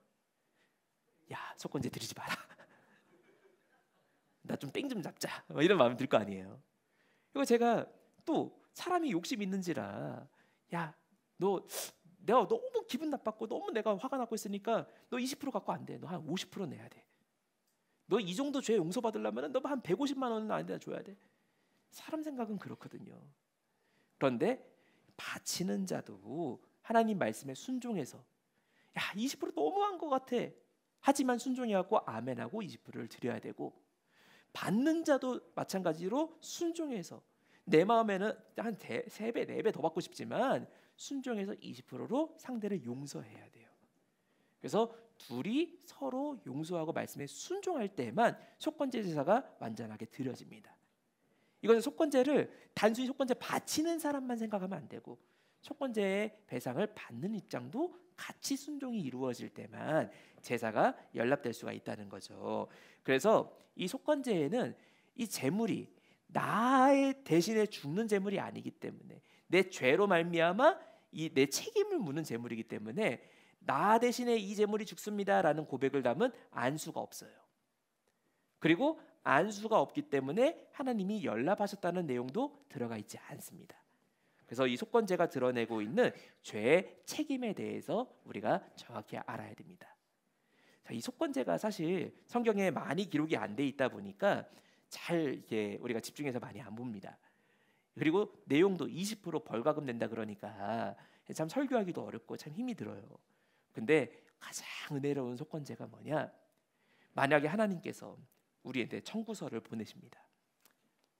야, 속건제 드리지 마라. 나 좀 땡 좀 잡자, 이런 마음이 들 거 아니에요. 그리고 제가 또 사람이 욕심 있는지라, 야, 내가 너무 기분 나빴고 너무 내가 화가 나고 있으니까 너 20% 갖고 안 돼. 너 한 50% 내야 돼. 너 이 정도 죄 용서받으려면 너 한 150만 원은 나한테 줘야 돼. 사람 생각은 그렇거든요. 그런데 바치는 자도 하나님 말씀에 순종해서, 야, 20% 너무한 것 같아, 하지만 순종해갖고 아멘하고 20%를 드려야 되고, 받는 자도 마찬가지로 순종해서 내 마음에는 한 3배, 4배 더 받고 싶지만 순종해서 20%로 상대를 용서해야 돼요. 그래서 둘이 서로 용서하고 말씀에 순종할 때만 속건제 제사가 완전하게 드려집니다. 이것은 속건제를 단순히 속건제 바치는 사람만 생각하면 안 되고, 속건제의 배상을 받는 입장도 같이 순종이 이루어질 때만 제사가 연락될 수가 있다는 거죠. 그래서 이 속건제에는 이 제물이 나의 대신에 죽는 제물이 아니기 때문에, 내 죄로 말미암아 이 내 책임을 묻는 제물이기 때문에 나 대신에 이 제물이 죽습니다라는 고백을 담은 안수가 없어요. 그리고 안수가 없기 때문에 하나님이 연락하셨다는 내용도 들어가 있지 않습니다. 그래서 이 속건제가 드러내고 있는 죄의 책임에 대해서 우리가 정확히 알아야 됩니다. 자, 이 속건제가 사실 성경에 많이 기록이 안 돼 있다 보니까 잘 이게 우리가 집중해서 많이 안 봅니다. 그리고 내용도 20% 벌과금 낸다 그러니까 참 설교하기도 어렵고 참 힘이 들어요. 근데 가장 은혜로운 속건제가 뭐냐? 만약에 하나님께서 우리한테 청구서를 보내십니다.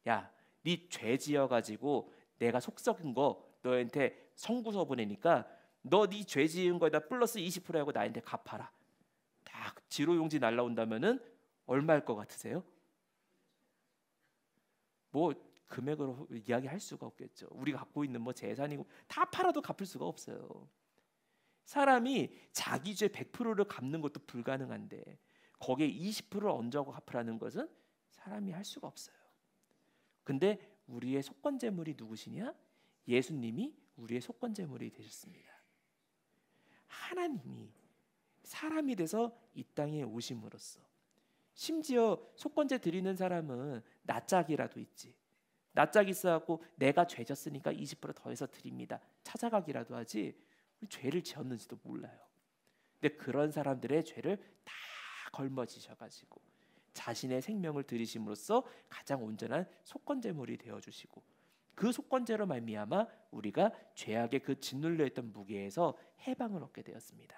야, 네 죄 지어가지고 내가 속 썩은 거 너한테 청구서 보내니까 너 네 죄 지은 거에다 플러스 20% 하고 나한테 갚아라. 딱 지로용지 날라온다면은 얼마일 것 같으세요? 뭐 금액으로 이야기할 수가 없겠죠. 우리가 갖고 있는 뭐 재산이고 다 팔아도 갚을 수가 없어요. 사람이 자기 죄 100%를 갚는 것도 불가능한데 거기에 20%를 얹어서 갚으라는 것은 사람이 할 수가 없어요. 근데 우리의 속건제물이 누구시냐? 예수님이 우리의 속건제물이 되셨습니다. 하나님이 사람이 돼서 이 땅에 오심으로써 심지어 속건제 드리는 사람은 낯짝이라도 있지. 낯짝이 있어갖고 내가 죄 졌으니까 20% 더해서 드립니다. 찾아가기라도 하지 죄를 지었는지도 몰라요. 근데 그런 사람들의 죄를 다 걸머지셔가지고 자신의 생명을 드리심으로써 가장 온전한 속건제물이 되어주시고 그 속건제로 말미암아 우리가 죄악의 그 짓눌려 있던 무게에서 해방을 얻게 되었습니다.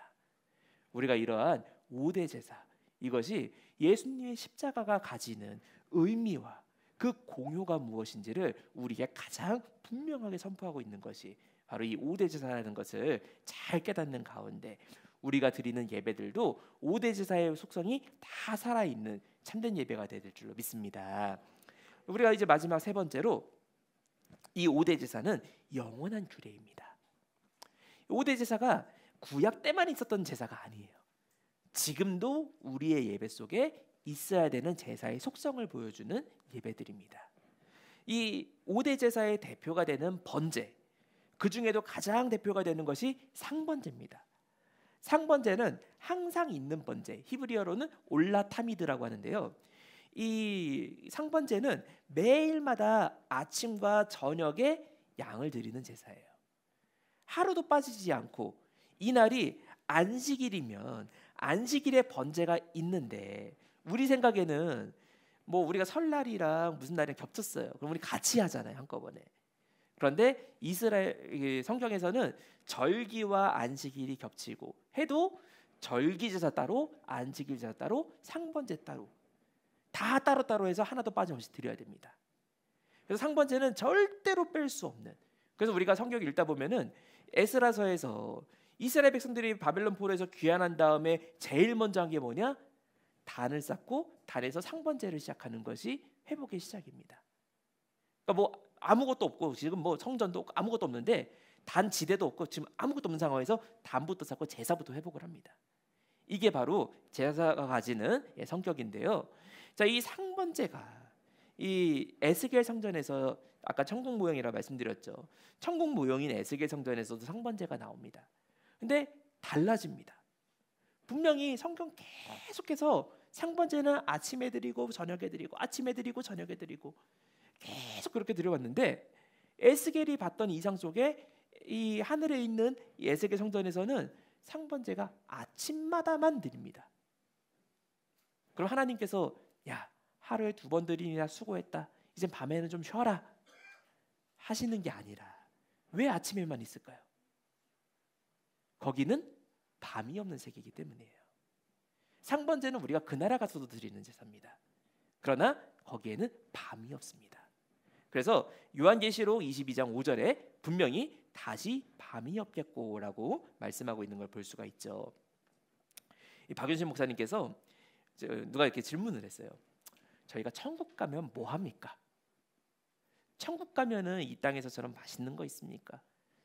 우리가 이러한 5대 제사 이것이 예수님의 십자가가 가지는 의미와 그 공효가 무엇인지를 우리에게 가장 분명하게 선포하고 있는 것이 바로 이 5대 제사라는 것을 잘 깨닫는 가운데 우리가 드리는 예배들도 5대 제사의 속성이 다 살아있는 참된 예배가 될 줄로 믿습니다. 우리가 이제 마지막 세 번째로 이 5대 제사는 영원한 규례입니다. 5대 제사가 구약 때만 있었던 제사가 아니에요. 지금도 우리의 예배 속에 있어야 되는 제사의 속성을 보여주는 예배들입니다. 이 5대 제사의 대표가 되는 번제, 그 중에도 가장 대표가 되는 것이 상번제입니다. 상번제는 항상 있는 번제, 히브리어로는 올라타미드라고 하는데요. 이 상번제는 매일마다 아침과 저녁에 양을 드리는 제사예요. 하루도 빠지지 않고 이날이 안식일이면 안식일에 번제가 있는데 우리 생각에는 뭐 우리가 설날이랑 무슨 날이랑 겹쳤어요. 그럼 우리 같이 하잖아요, 한꺼번에. 그런데 이스라엘 성경에서는 절기와 안식일이 겹치고 해도 절기 제사 따로, 안식일 제사 따로, 상번제 따로 다 따로따로 해서 하나도 빠짐없이 드려야 됩니다. 그래서 상번제는 절대로 뺄 수 없는. 그래서 우리가 성경 읽다 보면은 에스라서에서 이스라엘 백성들이 바벨론 포로에서 귀환한 다음에 제일 먼저 한 게 뭐냐? 단을 쌓고 단에서 상번제를 시작하는 것이 회복의 시작입니다. 그러니까 뭐 아무것도 없고 지금 뭐 성전도 아무것도 없는데 단 지대도 없고 지금 아무것도 없는 상황에서 단부터 쌓고 제사부터 회복을 합니다. 이게 바로 제사가 가지는 성격인데요. 자, 이 상번제가 이 에스겔 성전에서 아까 천국 모형이라 말씀드렸죠. 천국 모형인 에스겔 성전에서도 상번제가 나옵니다. 근데 달라집니다. 분명히 성경 계속해서 상번제는 아침에 드리고 저녁에 드리고 아침에 드리고 저녁에 드리고 계속 그렇게 드려왔는데 에스겔이 봤던 이상 속에 이 하늘에 있는 이 에스겔 성전에서는 상번제가 아침마다만 드립니다. 그럼 하나님께서 야, 하루에 2번 드리니라 수고했다. 이제 밤에는 좀 쉬어라 하시는 게 아니라 왜 아침에만 있을까요? 거기는 밤이 없는 세계이기 때문이에요. 상번제는 우리가 그 나라 가서도 드리는 제사입니다. 그러나 거기에는 밤이 없습니다. 그래서 요한계시록 22장 5절에 분명히 다시 밤이 없겠고라고 말씀하고 있는 걸 볼 수가 있죠. 이 박윤신 목사님께서 누가 이렇게 질문을 했어요. 저희가 천국 가면 뭐 합니까? 천국 가면은 이 땅에서처럼 맛있는 거 있습니까?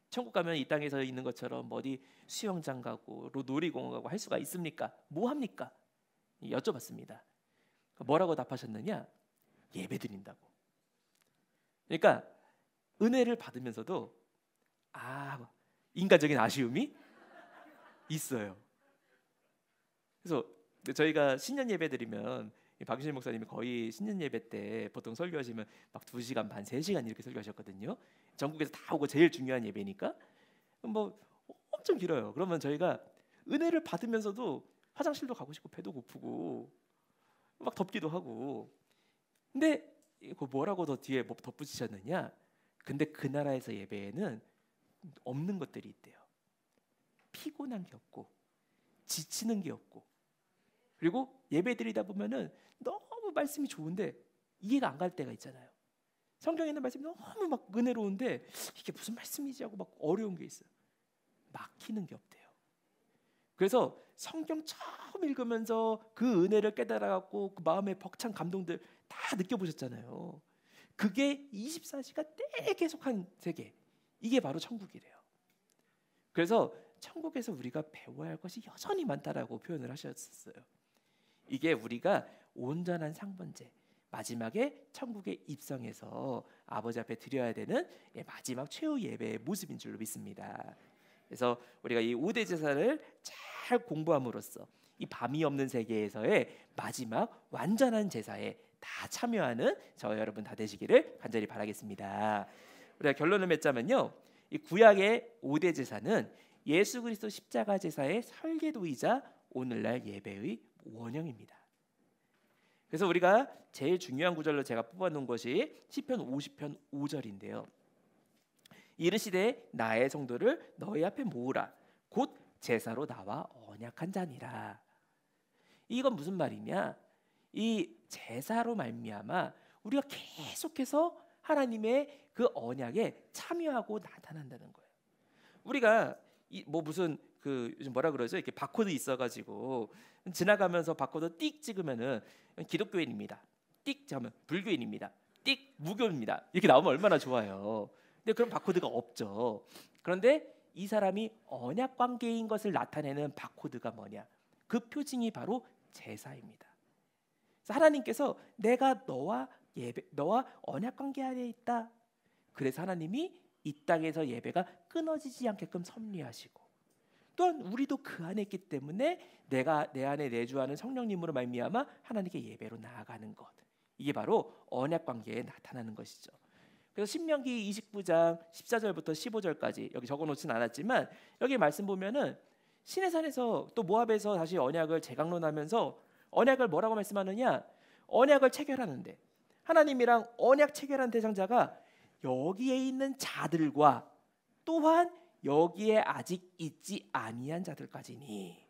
천국 가면 이 땅에서 있는 것처럼 어디 수영장 가고 놀이공원 가고 할 수가 있습니까? 뭐 합니까? 여쭤봤습니다. 뭐라고 답하셨느냐? 예배 드린다고. 그러니까 은혜를 받으면서도 인간적인 아쉬움이 있어요. 그래서 저희가 신년 예배 드리면 박유신 목사님이 거의 신년 예배 때 보통 설교하시면 막 2시간 반, 3시간 이렇게 설교하셨거든요. 전국에서 다 오고 제일 중요한 예배니까 뭐 엄청 길어요. 그러면 저희가 은혜를 받으면서도 화장실도 가고 싶고 배도 고프고 막 덥기도 하고. 근데 그 뭐라고 더 뒤에 뭐 덧붙이셨느냐? 근데 그 나라에서 예배에는 없는 것들이 있대요. 피곤한 게 없고 지치는 게 없고, 그리고 예배 드리다 보면은 너무 말씀이 좋은데 이해가 안 갈 때가 있잖아요. 성경에 있는 말씀이 너무 막 은혜로운데 이게 무슨 말씀이지 하고 막 어려운 게 있어요. 막히는 게 없대요. 그래서 성경 처음 읽으면서 그 은혜를 깨달아갖고 그 마음의 벅찬 감동들 다 느껴보셨잖아요. 그게 24시간 때 계속한 세계, 이게 바로 천국이래요. 그래서 천국에서 우리가 배워야 할 것이 여전히 많다라고 표현을 하셨어요. 이게 우리가 온전한 상번제, 마지막에 천국에 입성해서 아버지 앞에 드려야 되는 마지막 최후 예배의 모습인 줄로 믿습니다. 그래서 우리가 이 5대 제사를 잘 공부함으로써 이 밤이 없는 세계에서의 마지막 완전한 제사에 다 참여하는 저와 여러분 다 되시기를 간절히 바라겠습니다. 우리가 결론을 맺자면요, 이 구약의 5대 제사는 예수 그리스도 십자가 제사의 설계도이자 오늘날 예배의 원형입니다. 그래서 우리가 제일 중요한 구절로 제가 뽑아놓은 것이 시편 50편 5절인데요. 이르시되 나의 성도를 너희 앞에 모으라, 곧 제사로 나와 언약한 자니라. 이건 무슨 말이냐? 이 제사로 말미암아 우리가 계속해서 하나님의 그 언약에 참여하고 나타난다는 거예요. 우리가 뭐 무슨 그 요즘 뭐라 그러죠? 이렇게 바코드 있어가지고 지나가면서 바코드 띡 찍으면은 기독교인입니다. 띡 하면 불교인입니다. 띡 무교입니다. 이렇게 나오면 얼마나 좋아요. 근데 그런 바코드가 없죠. 그런데 이 사람이 언약 관계인 것을 나타내는 바코드가 뭐냐? 그 표징이 바로 제사입니다. 그래서 하나님께서 내가 너와 언약 관계 안에 있다. 그래서 하나님이 이 땅에서 예배가 끊어지지 않게끔 섭리하시고, 또한 우리도 그 안에 있기 때문에 내가 내 안에 내주하는 성령님으로 말미암아 하나님께 예배로 나아가는 것, 이게 바로 언약 관계에 나타나는 것이죠. 그래서 신명기 29장 14절부터 15절까지 여기 적어놓진 않았지만 여기 말씀 보면은 시내산에서 또 모압에서 다시 언약을 재강론하면서 언약을 뭐라고 말씀하느냐? 언약을 체결하는데 하나님이랑 언약 체결한 대상자가 여기에 있는 자들과 또한 여기에 아직 있지 아니한 자들까지니,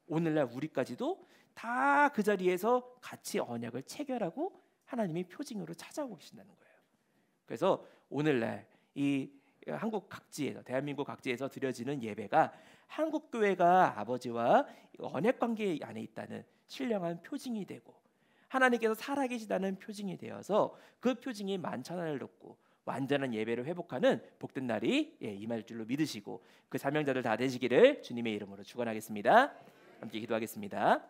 오늘날 우리까지도 다 그 자리에서 같이 언약을 체결하고 하나님의 표징으로 찾아오고 계신다는 거예요. 그래서 오늘날 이 한국 각지에서, 대한민국 각지에서 드려지는 예배가 한국 교회가 아버지와 언약 관계 안에 있다는 신령한 표징이 되고 하나님께서 살아계시다는 표징이 되어서 그 표징이 만천하를 돕고 완전한 예배를 회복하는 복된 날이 임할 줄로 믿으시고 그 사명자들 다 되시기를 주님의 이름으로 축원하겠습니다. 함께 기도하겠습니다.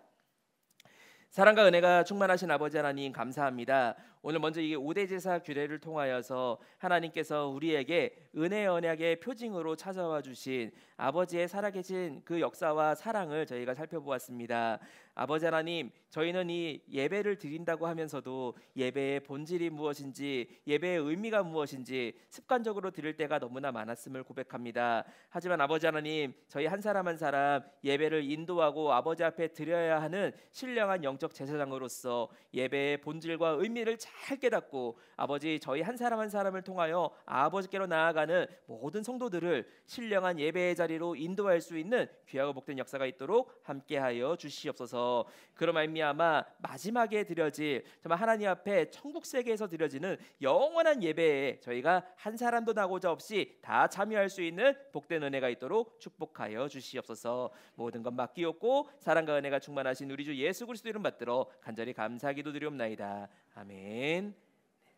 사랑과 은혜가 충만하신 아버지 하나님, 감사합니다. 오늘 먼저 이 5대 제사 규례를 통하여서 하나님께서 우리에게 은혜 언약의 표징으로 찾아와 주신 아버지의 살아계신 그 역사와 사랑을 저희가 살펴보았습니다. 아버지 하나님, 저희는 이 예배를 드린다고 하면서도 예배의 본질이 무엇인지, 예배의 의미가 무엇인지 습관적으로 드릴 때가 너무나 많았음을 고백합니다. 하지만 아버지 하나님, 저희 한 사람 한 사람 예배를 인도하고 아버지 앞에 드려야 하는 신령한 영적 제사장으로서 예배의 본질과 의미를 잘 깨닫고 아버지, 저희 한 사람 한 사람을 통하여 아버지께로 나아가는 모든 성도들을 신령한 예배의 자리로 인도할 수 있는 귀하고 복된 역사가 있도록 함께하여 주시옵소서. 그로 말미암아 마지막에 드려질 정말 하나님 앞에 천국 세계에서 드려지는 영원한 예배에 저희가 한 사람도 나고자 없이 다 참여할 수 있는 복된 은혜가 있도록 축복하여 주시옵소서. 모든 것 맡기옵고 사랑과 은혜가 충만하신 우리 주 예수 그리스도 이름 받들어 간절히 감사 기도드리옵나이다. 아멘.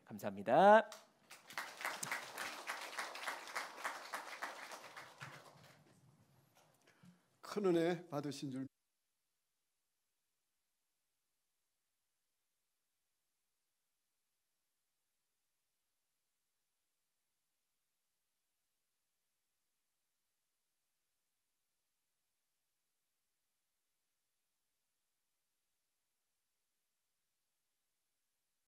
감사합니다. 큰 은혜 받으신 줄